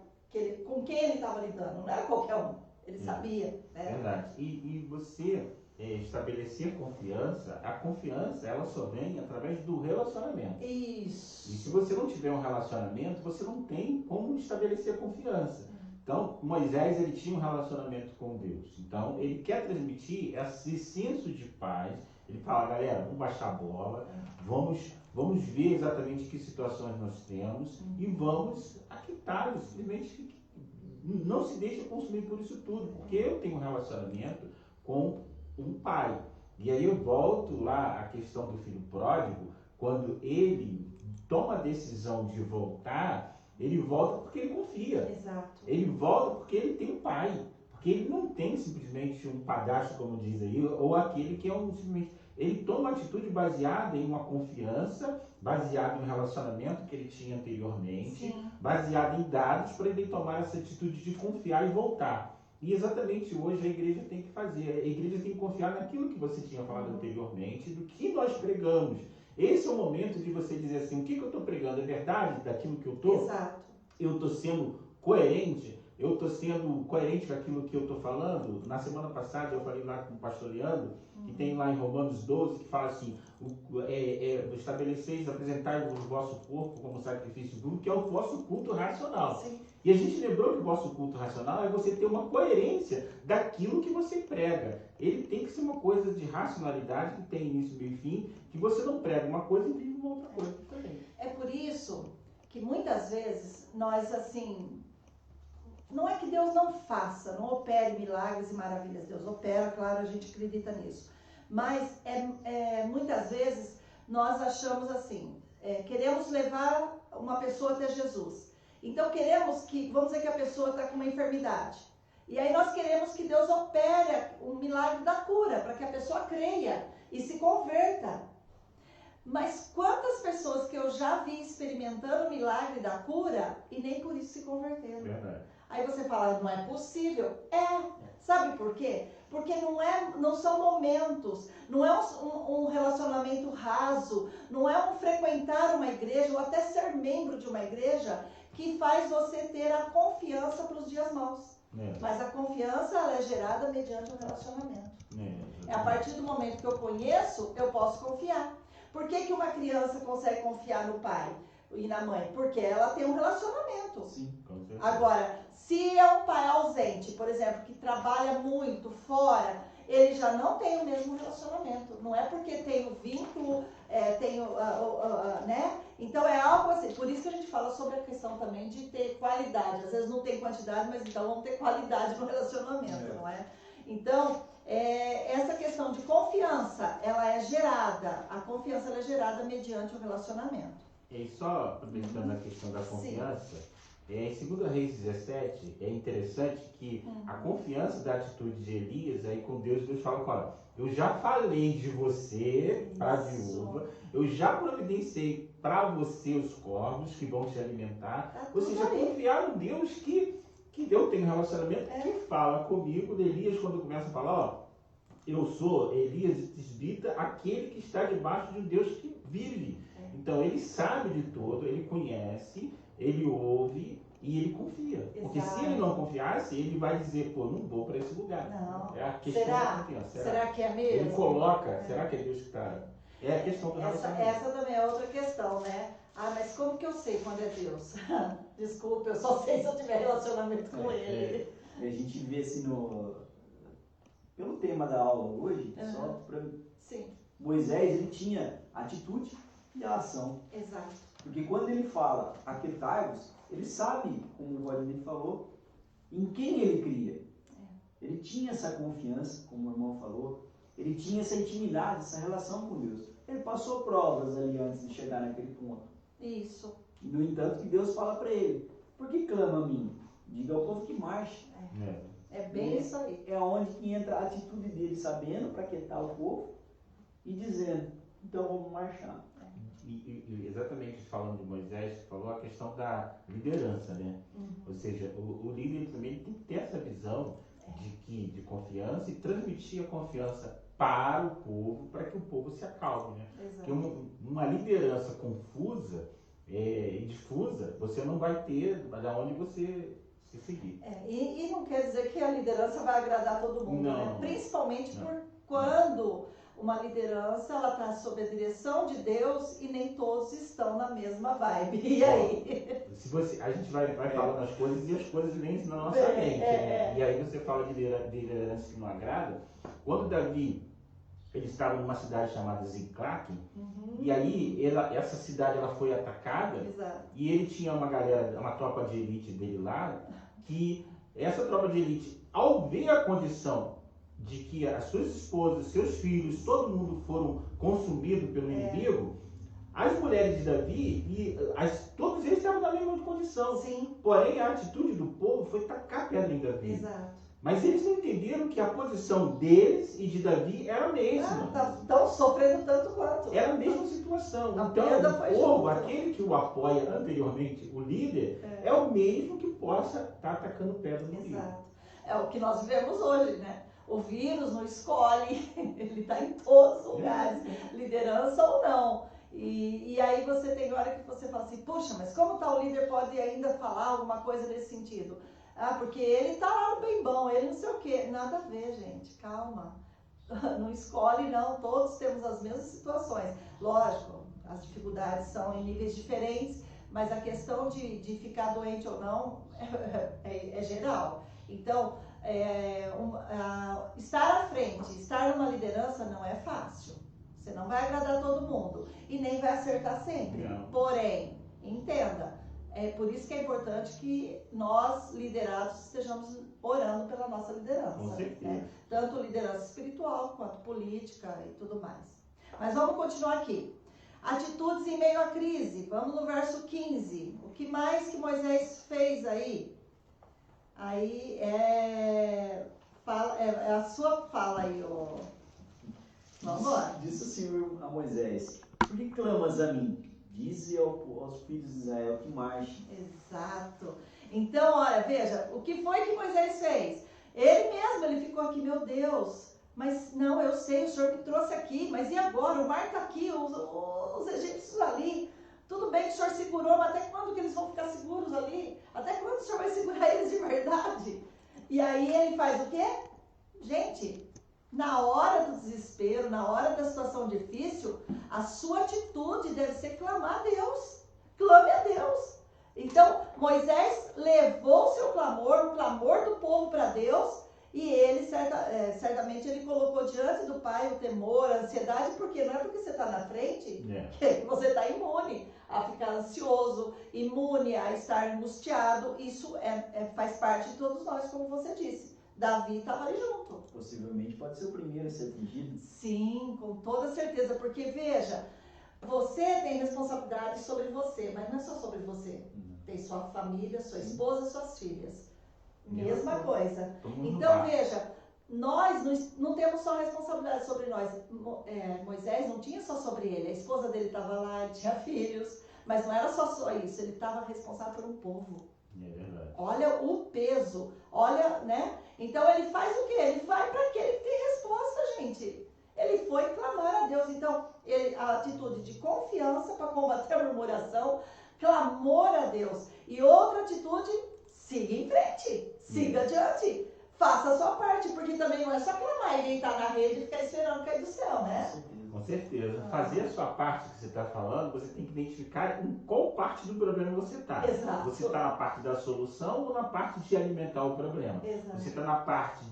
com quem ele estava lidando, não era qualquer um, ele sabia. Né? Verdade. E você estabelecer confiança, a confiança ela só vem através do relacionamento. Isso. E se você não tiver um relacionamento, você não tem como estabelecer confiança. Então, Moisés, ele tinha um relacionamento com Deus. Então, ele quer transmitir esse senso de paz. Ele fala, galera, vamos baixar a bola, vamos ver exatamente que situações nós temos e vamos aquitá-los, simplesmente não se deixe consumir por isso tudo, porque eu tenho um relacionamento com um pai. E aí eu volto lá à questão do filho pródigo, quando ele toma a decisão de voltar, ele volta porque ele confia. Exato. Ele volta porque ele tem um pai. Porque ele não tem simplesmente um padrasto, como diz aí, ou aquele que é simplesmente... Ele toma uma atitude baseada em uma confiança, baseada em um relacionamento que ele tinha anteriormente, Sim. baseado em dados para ele tomar essa atitude de confiar e voltar. E exatamente hoje a igreja tem que fazer. A igreja tem que confiar naquilo que você tinha falado anteriormente, do que nós pregamos. Esse é o momento de você dizer assim, o que eu estou pregando é verdade daquilo que eu estou? Exato. Eu estou sendo coerente? Eu estou sendo coerente com aquilo que eu estou falando? Na semana passada eu falei lá com o pastor Leandro, que tem lá em Romanos 12, que fala assim, estabeleceis, apresentai-vos o vosso corpo como sacrifício vivo, que é o vosso culto racional. Sim. E a gente lembrou que o vosso culto racional é você ter uma coerência daquilo que você prega. Ele tem que ser uma coisa de racionalidade, que tem início, meio e fim, que você não prega uma coisa e vive uma outra coisa diferente. É por isso que muitas vezes nós, assim, não é que Deus não faça, não opere milagres e maravilhas. Deus opera, claro, a gente acredita nisso. Mas muitas vezes nós achamos assim, queremos levar uma pessoa até Jesus. Então queremos vamos dizer que a pessoa está com uma enfermidade. E aí nós queremos que Deus opere o milagre da cura, para que a pessoa creia e se converta. Mas quantas pessoas que eu já vi experimentando o milagre da cura e nem por isso se converteram. Verdade. Aí você fala, não é possível? Sabe por quê? Porque não são momentos, não é um relacionamento raso, não é um frequentar uma igreja ou até ser membro de uma igreja que faz você ter a confiança para os dias maus. Mas a confiança ela é gerada mediante um relacionamento. É a partir do momento que eu conheço, eu posso confiar. Por que uma criança consegue confiar no pai e na mãe? Porque ela tem um relacionamento. Sim, com certeza. Agora, se é um pai ausente, por exemplo, que trabalha muito fora, ele já não tem o mesmo relacionamento. Não é porque tem o vínculo, né? Então é algo assim. Por isso que a gente fala sobre a questão também de ter qualidade. Às vezes não tem quantidade, mas então vamos ter qualidade no relacionamento, não é? Então, essa questão de confiança, ela é gerada. A confiança ela é gerada mediante o relacionamento. E só aproveitando a questão da confiança, em 2 Reis 17, é interessante que a confiança da atitude de Elias, aí com Deus fala, olha, eu já falei de você para a viúva, eu já providenciei para você os corvos que vão te alimentar, ou seja, confiar no Deus que eu tenho um relacionamento, que fala comigo. Elias, quando começa a falar, eu sou Elias Tisbita, aquele que está debaixo de um Deus que vive. Então ele sabe de tudo, ele conhece, ele ouve e ele confia. Exato. Porque se ele não confiasse, ele vai dizer, não vou para esse lugar. Não. É a questão da confiança. Será que é mesmo? Ele coloca, será que é Deus que está... É a questão do relacionamento. Essa também é outra questão, né? Mas como que eu sei quando é Deus? Desculpa, eu só sei se eu tiver relacionamento com Ele. E a gente vê assim pelo tema da aula hoje, só para Sim. Moisés, ele tinha atitude e ação. Exato. Porque quando ele fala aquietai-vos, ele sabe, como o Rodney falou, em quem ele cria. Ele tinha essa confiança, como o irmão falou, Ele tinha essa intimidade, essa relação com Deus. Ele passou provas ali antes de chegar naquele ponto. Isso. No entanto, que Deus fala para ele: por que clama a mim? Diga ao povo que marche. É bem isso aí. É onde que entra a atitude dele, sabendo para quietar o povo e dizendo: então vamos marchar. E exatamente falando de Moisés, falou a questão da liderança, né? Ou seja, o líder também tem que ter essa visão de confiança e transmitir a confiança para o povo, para que o povo se acalme, né? Porque uma liderança confusa e difusa, você não vai ter da onde você se seguir. E não quer dizer que a liderança vai agradar todo mundo, né? Principalmente por quando uma liderança ela está sob a direção de Deus e nem todos estão na mesma vibe. E aí? A gente vai falando as coisas e as coisas vêm na nossa mente, né? E aí você fala de liderança que não agrada. Quando Davi ele estava numa cidade chamada Ziclac, e aí essa cidade ela foi atacada. Exato. E ele tinha uma tropa de elite dele lá, que essa tropa de elite, ao ver a condição de que as suas esposas, seus filhos, todo mundo foram consumidos pelo inimigo, as mulheres de Davi, todos eles estavam na mesma condição. Sim. Porém, a atitude do povo foi tacar pedra em Davi. Exato. Mas eles não entenderam que a posição deles e de Davi era a mesma. Estão sofrendo tanto quanto. Era a mesma situação. A Então, perda o foi povo, junto. aquele que o apoia anteriormente, o líder, é o mesmo que possa estar atacando pedra no líder. Exato. É o que nós vivemos hoje, né? O vírus não escolhe, ele está em todos os lugares, liderança ou não. E aí você tem hora que você fala assim, puxa, mas como tal líder pode ainda falar alguma coisa nesse sentido? Porque ele está lá no bem bom, ele não sei o quê. Nada a ver, gente, calma. Não escolhe não, todos temos as mesmas situações. Lógico, as dificuldades são em níveis diferentes, mas a questão de ficar doente ou não é geral. Então, estar à frente, estar numa liderança não é fácil. Você não vai agradar todo mundo e nem vai acertar sempre. Não. Porém, entenda, é por isso que é importante que nós, liderados, estejamos orando pela nossa liderança. Com certeza. Né? Tanto liderança espiritual quanto política e tudo mais. Mas vamos continuar aqui. Atitudes em meio à crise. Vamos no verso 15. O que mais que Moisés fez aí? Aí é a sua fala aí, ó. Vamos lá. Disse o Senhor a Moisés: por que clamas a mim? Dize aos filhos de Israel que marchem. Exato. Então, olha, veja, o que foi que Moisés fez? Ele ficou aqui, meu Deus, mas não, eu sei, o Senhor me trouxe aqui, mas e agora? O mar está aqui, os egípcios ali. Tudo bem que o Senhor segurou, mas até quando que eles vão ficar seguros ali? Até quando o Senhor vai segurar eles de verdade? E aí ele faz o quê? Gente, na hora do desespero, na hora da situação difícil, a sua atitude deve ser clamar a Deus. Clame a Deus. Então, Moisés levou o seu clamor, o clamor do povo para Deus, e ele, certamente, ele colocou diante do Pai o temor, a ansiedade, porque não é porque você está na frente que você está imune a ficar ansioso, imune a estar angustiado. Isso faz parte de todos nós, como você disse. Davi estava ali junto. Possivelmente pode ser o primeiro a ser atingido. Sim, com toda certeza, porque veja, você tem responsabilidade sobre você, mas não é só sobre você. Tem sua família, sua esposa, suas filhas. Mesma coisa. Então veja, nós não temos só responsabilidade sobre nós. Moisés não tinha só sobre ele, a esposa dele estava lá, ele tinha filhos, mas não era só isso, ele estava responsável por um povo. É verdade. Olha o peso, olha, né? Então ele faz o quê? Ele vai para aquele que tem resposta, gente. Ele foi clamar a Deus. Então, a atitude de confiança para combater a murmuração, clamor a Deus. E outra atitude, siga em frente, siga adiante. Faça a sua parte, porque também não é só clamar e deitar na rede e ficar esperando cair do céu, né? Com certeza. Fazer a sua parte que você está falando, você tem que identificar em qual parte do problema você está. Exato. Você está na parte da solução ou na parte de alimentar o problema? Exato. Você está na parte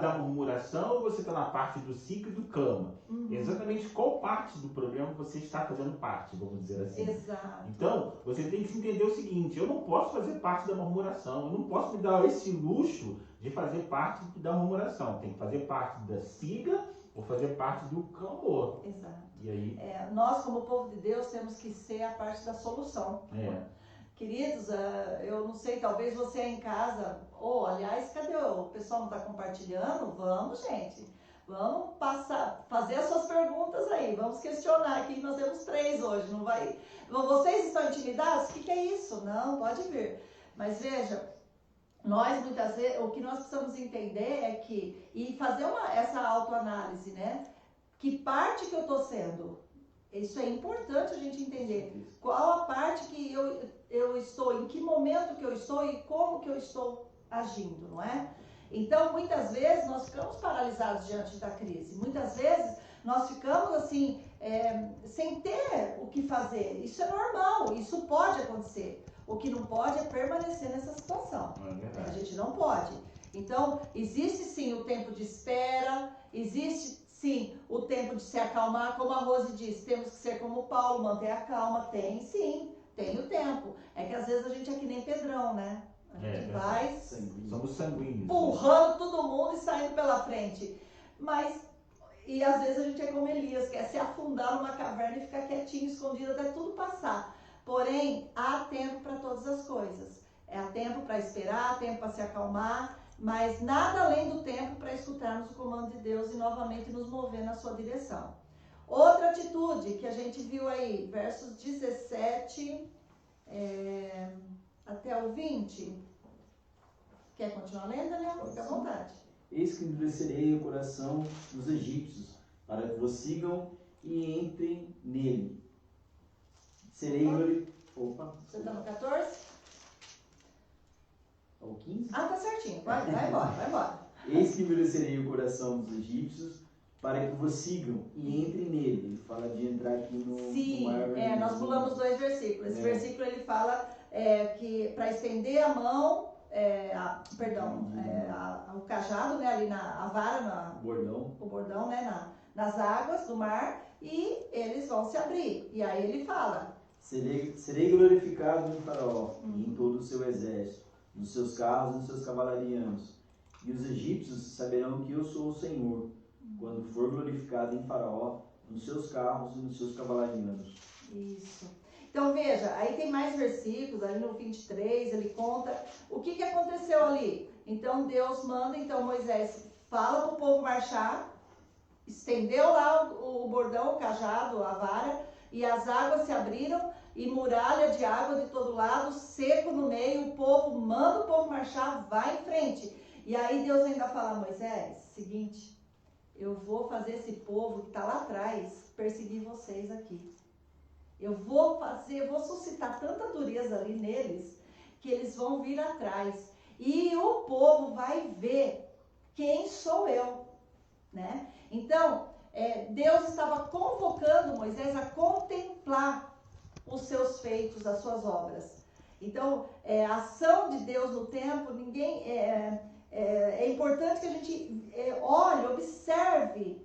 da murmuração ou você está na parte do ciclo e do clama? Exatamente qual parte do problema você está fazendo parte, vamos dizer assim. Exato. Então, você tem que entender o seguinte: eu não posso fazer parte da murmuração, eu não posso me dar esse luxo de fazer parte da murmuração. Tem que fazer parte da siga ou fazer parte do clamor. Exato. E aí, Nós, como povo de Deus, temos que ser a parte da solução. Queridos, eu não sei, talvez você aí em casa, aliás, cadê o pessoal não está compartilhando? Vamos, gente. Vamos fazer as suas perguntas aí, vamos questionar aqui, nós temos 3 hoje, não vai... Vocês estão intimidados? O que é isso? Não, pode vir. Mas veja, nós muitas vezes, o que nós precisamos entender é que, e fazer essa autoanálise, né? Que parte que eu estou sendo? Isso é importante a gente entender. Qual a parte que eu estou, em que momento que eu estou e como que eu estou agindo, não é? Então, muitas vezes, nós ficamos paralisados diante da crise. Muitas vezes, nós ficamos assim, sem ter o que fazer. Isso é normal, isso pode acontecer. O que não pode é permanecer nessa situação. A gente não pode. Então, existe sim o tempo de espera, existe sim o tempo de se acalmar, como a Rose disse, temos que ser como Paulo, manter a calma. Tem sim, tem o tempo. É que às vezes a gente é que nem Pedrão, né? A gente vai somos sanguíneos, empurrando todo mundo e saindo pela frente. E às vezes a gente é como Elias, quer se afundar numa caverna e ficar quietinho, escondido até tudo passar. Porém, há tempo para todas as coisas. Há tempo para esperar, há tempo para se acalmar, mas nada além do tempo para escutarmos o comando de Deus e novamente nos mover na sua direção. Outra atitude que a gente viu aí, versos 17 até o 20. Quer continuar lendo, Daniel? Fica à vontade. Eis que endurecerei o coração dos egípcios, para que vos sigam e entrem nele. Serei... Opa. Você está no 14? Ao 15? Ah, tá certinho. Vai embora. Eis que endurecerei o coração dos egípcios, para que vos sigam e entrem nele. Ele fala de entrar aqui no mar. Nós pulamos 2 versículos. Esse versículo ele fala que para estender a mão, o cajado, né, ali a vara, o bordão, né, nas águas do mar, e eles vão se abrir. E aí ele fala: serei glorificado em Faraó e em todo o seu exército, nos seus carros e nos seus cavalarianos. E os egípcios saberão que eu sou o Senhor, quando for glorificado em Faraó, nos seus carros e nos seus cavalarianos. Isso. Então veja, aí tem mais versículos, ali no 23, ele conta o que aconteceu ali. Então Deus manda, Moisés fala para o povo marchar, estendeu lá o bordão, o cajado, a vara, e as águas se abriram, e muralha de água de todo lado, seco no meio, o povo manda o povo marchar, vai em frente. E aí Deus ainda fala: Moisés, seguinte, eu vou fazer esse povo que está lá atrás perseguir vocês aqui. Eu vou suscitar tanta dureza ali neles, que eles vão vir atrás. E o povo vai ver quem sou eu, né? Então, Deus estava convocando Moisés a contemplar os seus feitos, as suas obras. Então, a ação de Deus no tempo, é importante que a gente olhe, observe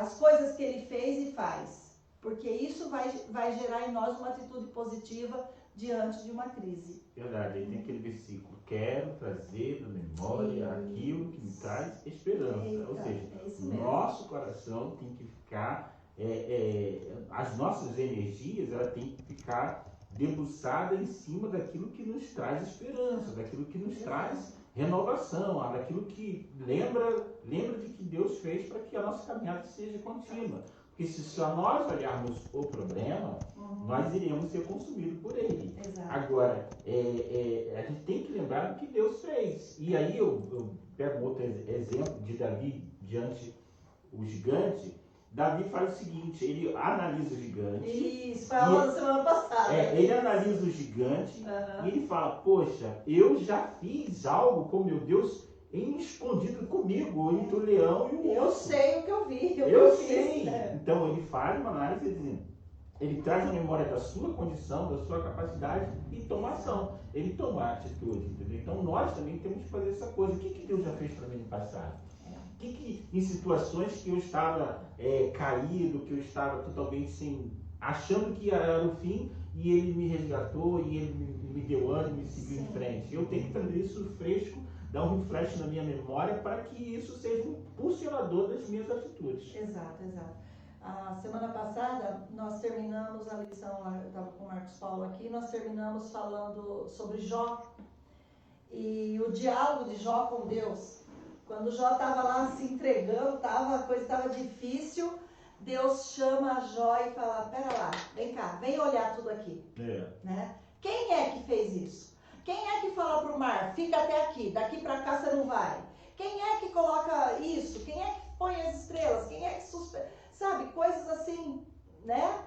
as coisas que ele fez e faz. Porque isso vai gerar em nós uma atitude positiva diante de uma crise. Verdade, aí tem aquele versículo: quero trazer da memória aquilo que me traz esperança. Ou seja, nosso coração tem que ficar, as nossas energias, ela tem que ficar debruçada em cima daquilo que nos traz esperança, daquilo que nos traz renovação, daquilo que lembra de que Deus fez para que a nossa caminhada seja contínua. Porque se só nós olharmos o problema, nós iremos ser consumidos por ele. Exato. Agora, a gente tem que lembrar do que Deus fez. E aí eu pego outro exemplo de Davi diante o gigante. Davi faz o seguinte: ele analisa o gigante. Isso, foi a aula da semana passada. Ele analisa o gigante e ele fala: poxa, eu já fiz algo com meu Deus escondido comigo, entre o leão e o osso. Eu sei o que eu vi. Eu sei. Então ele faz uma análise, ele traz a memória da sua condição, da sua capacidade e toma ação. Ele toma a atitude, entendeu? Então nós também temos que fazer essa coisa. O que Deus já fez para mim no passado? Em situações que eu estava caído, que eu estava totalmente achando que era o fim, e ele me resgatou, e ele me deu ânimo e me seguiu em frente. Eu tenho que trazer isso fresco dar um refresh na minha memória para que isso seja um impulsionador das minhas atitudes. Exato, exato. A semana passada nós terminamos a lição, lá, eu estava com o Marcos Paulo aqui, nós terminamos falando sobre Jó e o diálogo de Jó com Deus. Quando Jó estava lá se entregando, a coisa estava difícil, Deus chama Jó e fala, pera lá, vem cá, vem olhar tudo aqui. Né? Quem é que fez isso? Quem é que fala para o mar, fica até aqui, daqui para cá você não vai? Quem é que coloca isso? Quem é que põe as estrelas? Quem é que sabe, coisas assim, né?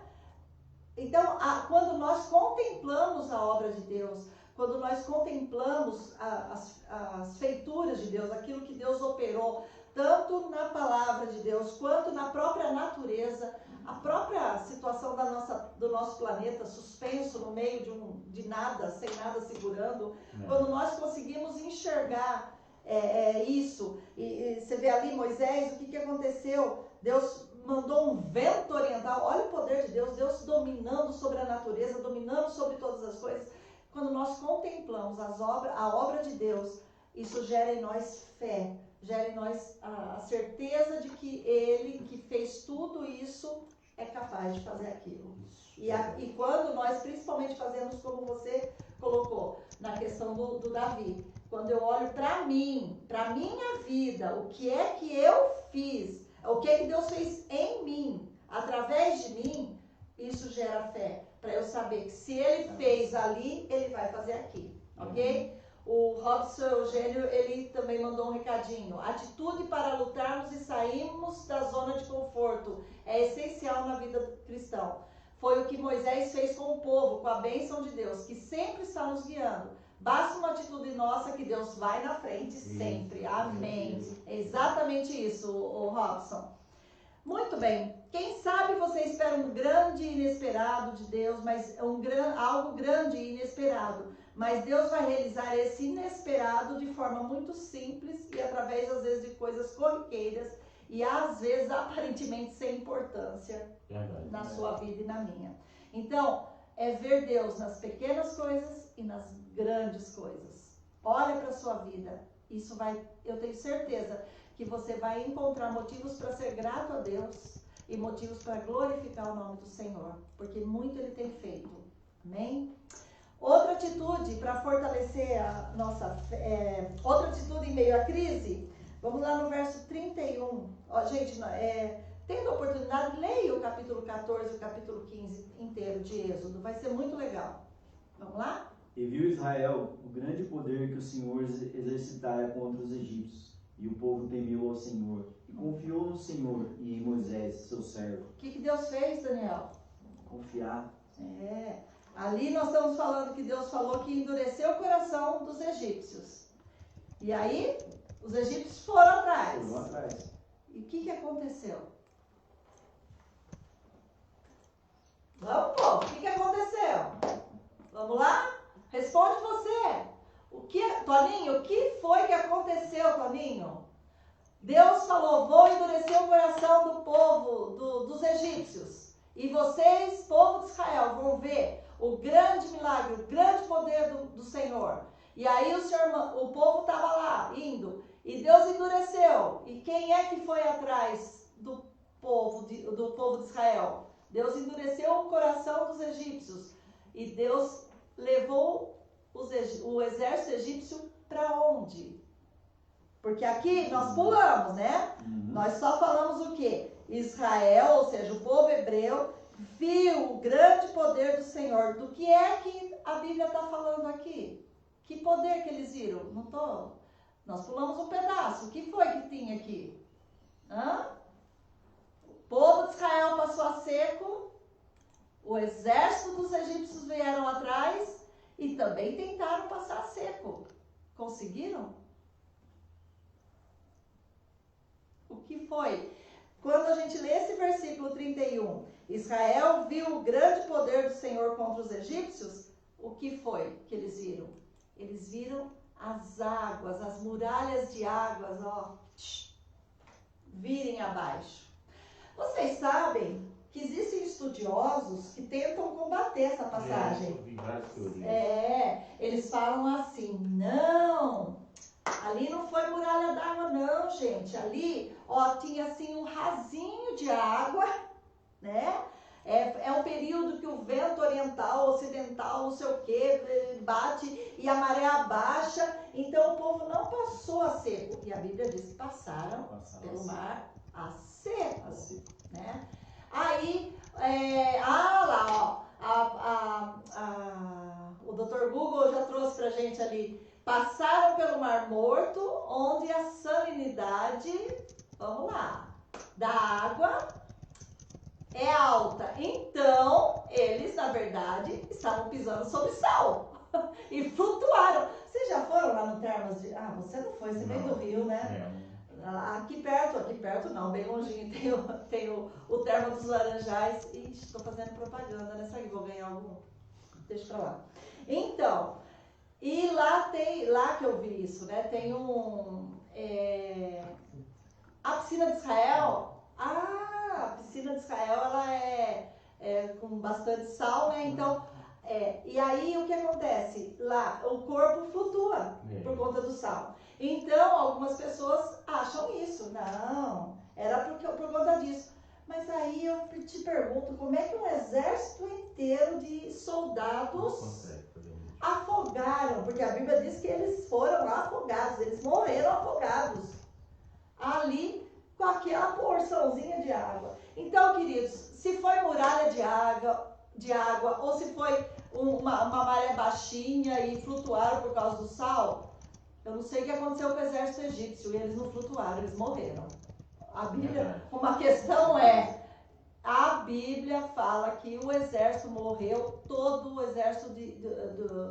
Então, quando nós contemplamos a obra de Deus, quando nós contemplamos as feituras de Deus, aquilo que Deus operou, tanto na palavra de Deus, quanto na própria natureza, a própria situação do nosso planeta, suspenso no meio de nada, sem nada segurando, quando nós conseguimos enxergar isso, e você vê ali Moisés, o que aconteceu? Deus mandou um vento oriental, olha o poder de Deus, Deus dominando sobre a natureza, dominando sobre todas as coisas. Quando nós contemplamos a obra de Deus, isso gera em nós fé, gera em nós a certeza de que Ele que fez tudo isso é capaz de fazer aquilo. E quando nós principalmente fazemos como você colocou, na questão do Davi, quando eu olho para mim, para minha vida, o que é que eu fiz, o que é que Deus fez em mim, através de mim, isso gera fé, para eu saber que se Ele fez ali, Ele vai fazer aqui, ok? O Robson Eugênio, ele também mandou um recadinho. Atitude para lutarmos e sairmos da zona de conforto é essencial na vida cristã. Foi o que Moisés fez com o povo, com a bênção de Deus, que sempre está nos guiando. Basta uma atitude nossa que Deus vai na frente sempre. Amém. É exatamente isso, o Robson. Muito bem. Quem sabe você espera um grande e inesperado de Deus, mas algo grande e inesperado. Mas Deus vai realizar esse inesperado de forma muito simples e através, às vezes, de coisas corriqueiras e, às vezes, aparentemente sem importância na sua vida e na minha. Então, é ver Deus nas pequenas coisas e nas grandes coisas. Olha para a sua vida. Isso eu tenho certeza que você vai encontrar motivos para ser grato a Deus e motivos para glorificar o nome do Senhor, porque muito Ele tem feito. Amém? Outra atitude para fortalecer a nossa fé, outra atitude em meio à crise, vamos lá no verso 31. Gente, tendo a oportunidade, leia o capítulo 14 e o capítulo 15 inteiro de Êxodo, vai ser muito legal. Vamos lá? E viu Israel o grande poder que o Senhor exercitara contra os egípcios, e o povo temeu ao Senhor, e confiou no Senhor e em Moisés, seu servo. O que Deus fez, Daniel? Confiar. Ali nós estamos falando que Deus falou que endureceu o coração dos egípcios. E aí, os egípcios foram atrás. E o que aconteceu? Vamos, povo, o que aconteceu? Vamos lá? Responde você. Toninho, o que foi que aconteceu, Toninho? Deus falou, vou endurecer o coração do povo, dos egípcios. E vocês, povo de Israel, vão ver o grande milagre, o grande poder do Senhor. E aí o povo estava lá, indo. E Deus endureceu. E quem é que foi atrás do povo de Israel? Deus endureceu o coração dos egípcios. E Deus levou o exército egípcio para onde? Porque aqui nós pulamos, né? Nós só falamos o quê? Israel, ou seja, o povo hebreu, viu o grande poder do Senhor. Do que é que a Bíblia está falando aqui? Que poder que eles viram? Nós pulamos um pedaço. O que foi que tinha aqui? O povo de Israel passou a seco, o exército dos egípcios vieram atrás e também tentaram passar a seco. Conseguiram? O que foi? Quando a gente lê esse versículo 31, Israel viu o grande poder do Senhor contra os egípcios, o que foi que eles viram? Eles viram as águas, as muralhas de águas, virem abaixo. Vocês sabem que existem estudiosos que tentam combater essa passagem. Eu vi várias teorias. Eles falam assim, não, Ali não foi muralha d'água não, gente. Ali, ó, tinha assim um rasinho de água, né? É um período que o vento oriental, ocidental, não sei o que, bate e a maré abaixa. Então o povo não passou a seco. E a Bíblia diz que passaram pelo mar a seco, né? Aí, lá, ó, o Dr. Google já trouxe pra gente ali. Passaram pelo Mar Morto, onde a salinidade, vamos lá, da água é alta. Então, eles, na verdade, estavam pisando sobre sal e flutuaram. Vocês já foram lá no Termas de... Ah, você não foi, você veio do Rio, né? Aqui perto não, bem longinho, tem o Terma dos Laranjais. Ixi, estou fazendo propaganda, né? Será que vou ganhar algum? Deixa pra lá. Então, e lá que eu vi isso, né? Tem a piscina de Israel. A piscina de Israel, ela é com bastante sal, né? Então, e aí o que acontece? Lá, o corpo flutua por conta do sal. Então, algumas pessoas acham isso. Não, era por conta disso. Mas aí eu te pergunto, como é que um exército inteiro de soldados afogaram? Porque a Bíblia diz que eles foram afogados, eles morreram afogados. Ali, com aquela porçãozinha de água. Então, queridos, se foi muralha de água ou se foi uma maré baixinha e flutuaram por causa do sal, eu não sei o que aconteceu com o exército egípcio, e eles não flutuaram, eles morreram. A Bíblia, uma questão a Bíblia fala que o exército morreu, todo o exército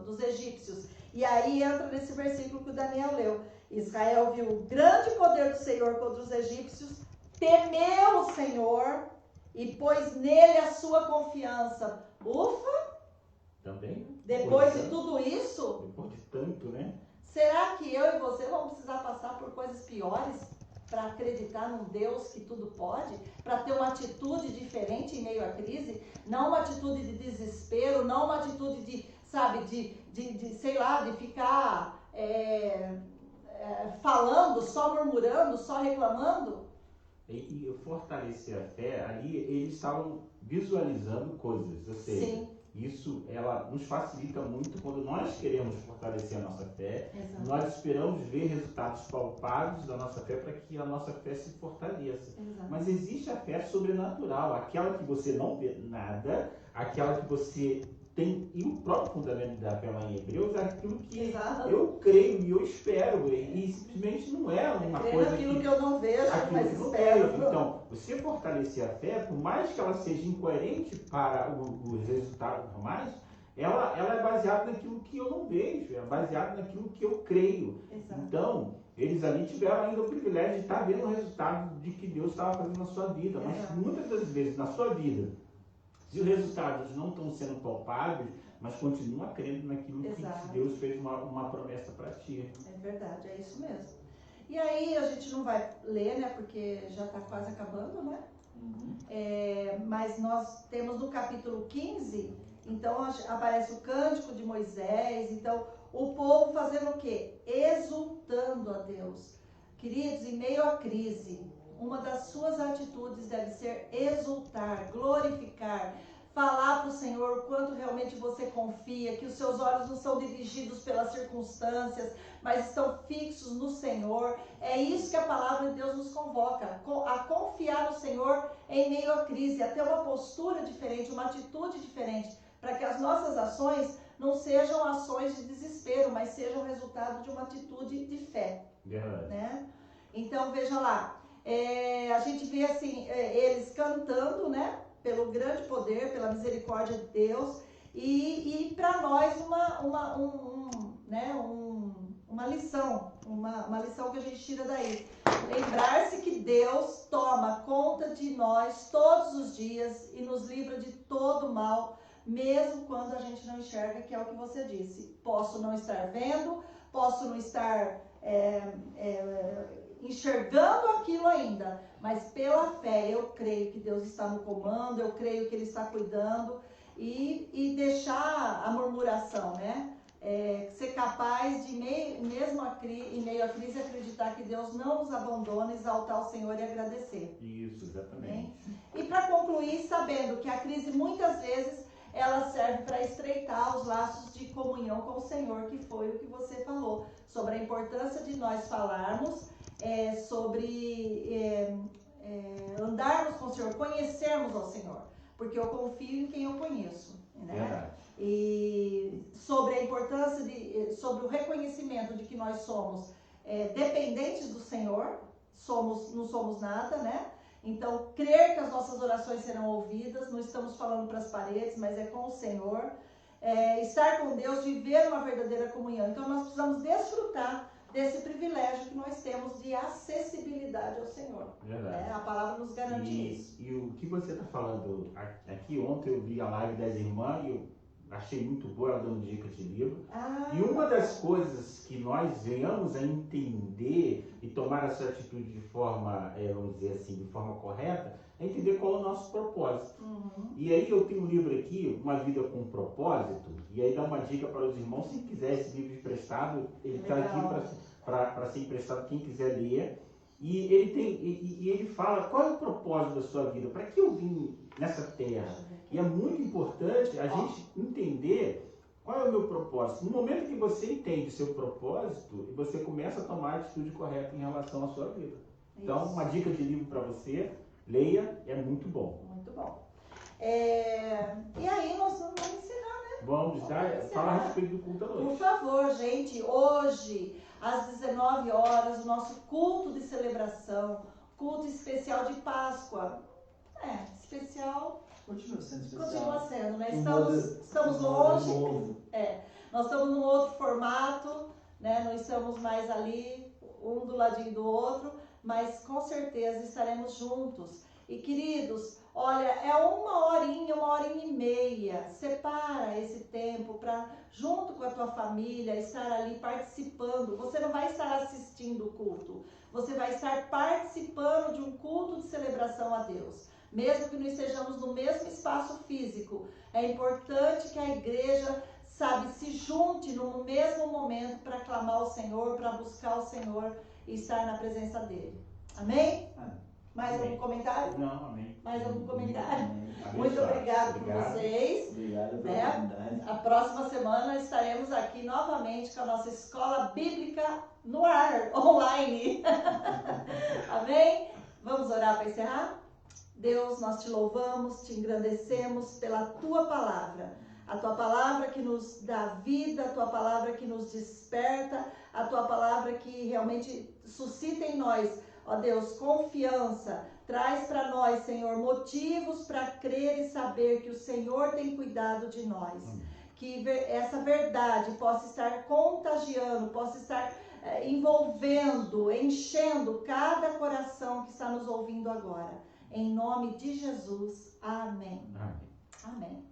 dos egípcios. E aí entra nesse versículo que o Daniel leu. Israel viu o grande poder do Senhor contra os egípcios, temeu o Senhor e pôs nele a sua confiança. Ufa! Também? Depois de tudo isso? Depois de tanto, né? Será que eu e você vamos precisar passar por coisas piores para acreditar num Deus que tudo pode? Para ter uma atitude diferente em meio à crise? Não uma atitude de desespero, não uma atitude de, sabe, sei lá, de ficar falando, só murmurando, só reclamando? E fortalecer a fé, ali eles estavam visualizando coisas, ou seja, Sim. Isso ela nos facilita muito quando nós queremos fortalecer a nossa fé. Exato. Nós esperamos ver resultados palpáveis da nossa fé para que a nossa fé se fortaleça. Exato. Mas existe a fé sobrenatural, aquela que você não vê nada, aquela que você tem, e o próprio fundamento da fé lá em Hebreus é aquilo que Exato. eu creio e eu espero, e simplesmente não é uma coisa aquilo que eu não vejo, mas espero. Então, você fortalecer a fé, por mais que ela seja incoerente para os resultados normais, ela é baseada naquilo que eu não vejo, é baseada naquilo que eu creio. Exato. Então, eles ali tiveram ainda o privilégio de estar vendo o resultado de que Deus estava fazendo na sua vida. Exato. Mas muitas das vezes na sua vida, se os resultados não estão sendo palpáveis, mas continua crendo naquilo Exato. que Deus fez uma promessa para ti. É verdade, é isso mesmo. E aí a gente não vai ler, né, porque já está quase acabando, né? Uhum. Mas nós temos no capítulo 15, então aparece o cântico de Moisés, então o povo fazendo o quê? Exultando a Deus. Queridos, em meio à crise, uma das suas atitudes deve ser exultar, glorificar, falar para o Senhor o quanto realmente você confia, que os seus olhos não são dirigidos pelas circunstâncias, mas estão fixos no Senhor. É isso que a palavra de Deus nos convoca, a confiar no Senhor em meio à crise, a ter uma postura diferente, uma atitude diferente, para que as nossas ações não sejam ações de desespero, mas sejam resultado de uma atitude de fé. Verdade. Né? Então, veja lá, a gente vê assim, eles cantando, né? Pelo grande poder, pela misericórdia de Deus, e para nós uma lição, uma lição que a gente tira daí. Lembrar-se que Deus toma conta de nós todos os dias e nos livra de todo mal, mesmo quando a gente não enxerga, que é o que você disse. Posso não estar vendo, posso não estar enxergando aquilo ainda, mas pela fé eu creio que Deus está no comando, eu creio que Ele está cuidando, e deixar a murmuração, né? ser capaz de, mesmo em meio à crise, acreditar que Deus não nos abandona, exaltar o Senhor e agradecer. Isso, exatamente. E para concluir, sabendo que a crise muitas vezes ela serve para estreitar os laços de comunhão com o Senhor, que foi o que você falou, sobre a importância de nós falarmos sobre andarmos com o Senhor, conhecermos ao Senhor, porque eu confio em quem eu conheço, né? Verdade. E sobre a importância sobre o reconhecimento de que nós somos dependentes do Senhor, não somos nada, né? Então, crer que as nossas orações serão ouvidas, não estamos falando para as paredes, mas é com o Senhor. Estar com Deus, viver uma verdadeira comunhão. Então, nós precisamos desfrutar desse privilégio que nós temos de acessibilidade ao Senhor. Verdade. A palavra nos garante isso. E o que você está falando aqui, ontem eu vi a live das irmãs e eu achei muito boa, ela dando dicas de livro. E uma das coisas que nós venhamos a entender e tomar essa atitude de forma, vamos dizer assim, de forma correta, é entender qual é o nosso propósito. Uhum. E aí eu tenho um livro aqui, Uma Vida com Propósito, e aí dá uma dica para os irmãos, se quiser esse livro emprestado, ele está aqui para ser emprestado, quem quiser ler. E ele fala qual é o propósito da sua vida, para que eu vim nessa terra. E é muito importante a gente entender qual é o meu propósito. No momento que você entende o seu propósito, você começa a tomar a atitude correta em relação à sua vida. Então, uma dica de livro para você, leia, é muito bom. Muito bom. E aí nós vamos encerrar, né? Vamos falar a respeito do culto à noite. Por favor, gente, hoje, às 19 horas, o nosso culto de celebração, culto especial de Páscoa. Especial. Continua sendo especial. Continua sendo, né? Um Estamos longe. Nós estamos num outro formato, né? Não estamos mais ali, um do ladinho do outro, mas com certeza estaremos juntos. E queridos, olha, é uma horinha e meia. Separa esse tempo para, junto com a tua família, estar ali participando. Você não vai estar assistindo o culto, você vai estar participando de um culto de celebração a Deus. Mesmo que não estejamos no mesmo espaço físico, é importante que a igreja, se junte no mesmo momento para clamar ao Senhor, para buscar o Senhor e estar na presença dele. Amém? Mais algum comentário? Não, amém. Mais algum comentário? Amém. Muito obrigado por vocês. Obrigado pela oportunidade. A próxima semana estaremos aqui novamente com a nossa escola bíblica no ar, online. Amém? Vamos orar para encerrar? Deus, nós te louvamos, te engrandecemos pela tua palavra. A tua palavra que nos dá vida, a tua palavra que nos desperta, a tua palavra que realmente suscita em nós, ó Deus, confiança. Traz para nós, Senhor, motivos para crer e saber que o Senhor tem cuidado de nós. Que essa verdade possa estar contagiando, possa estar envolvendo, enchendo cada coração que está nos ouvindo agora. Em nome de Jesus. Amém. Amém. Amém.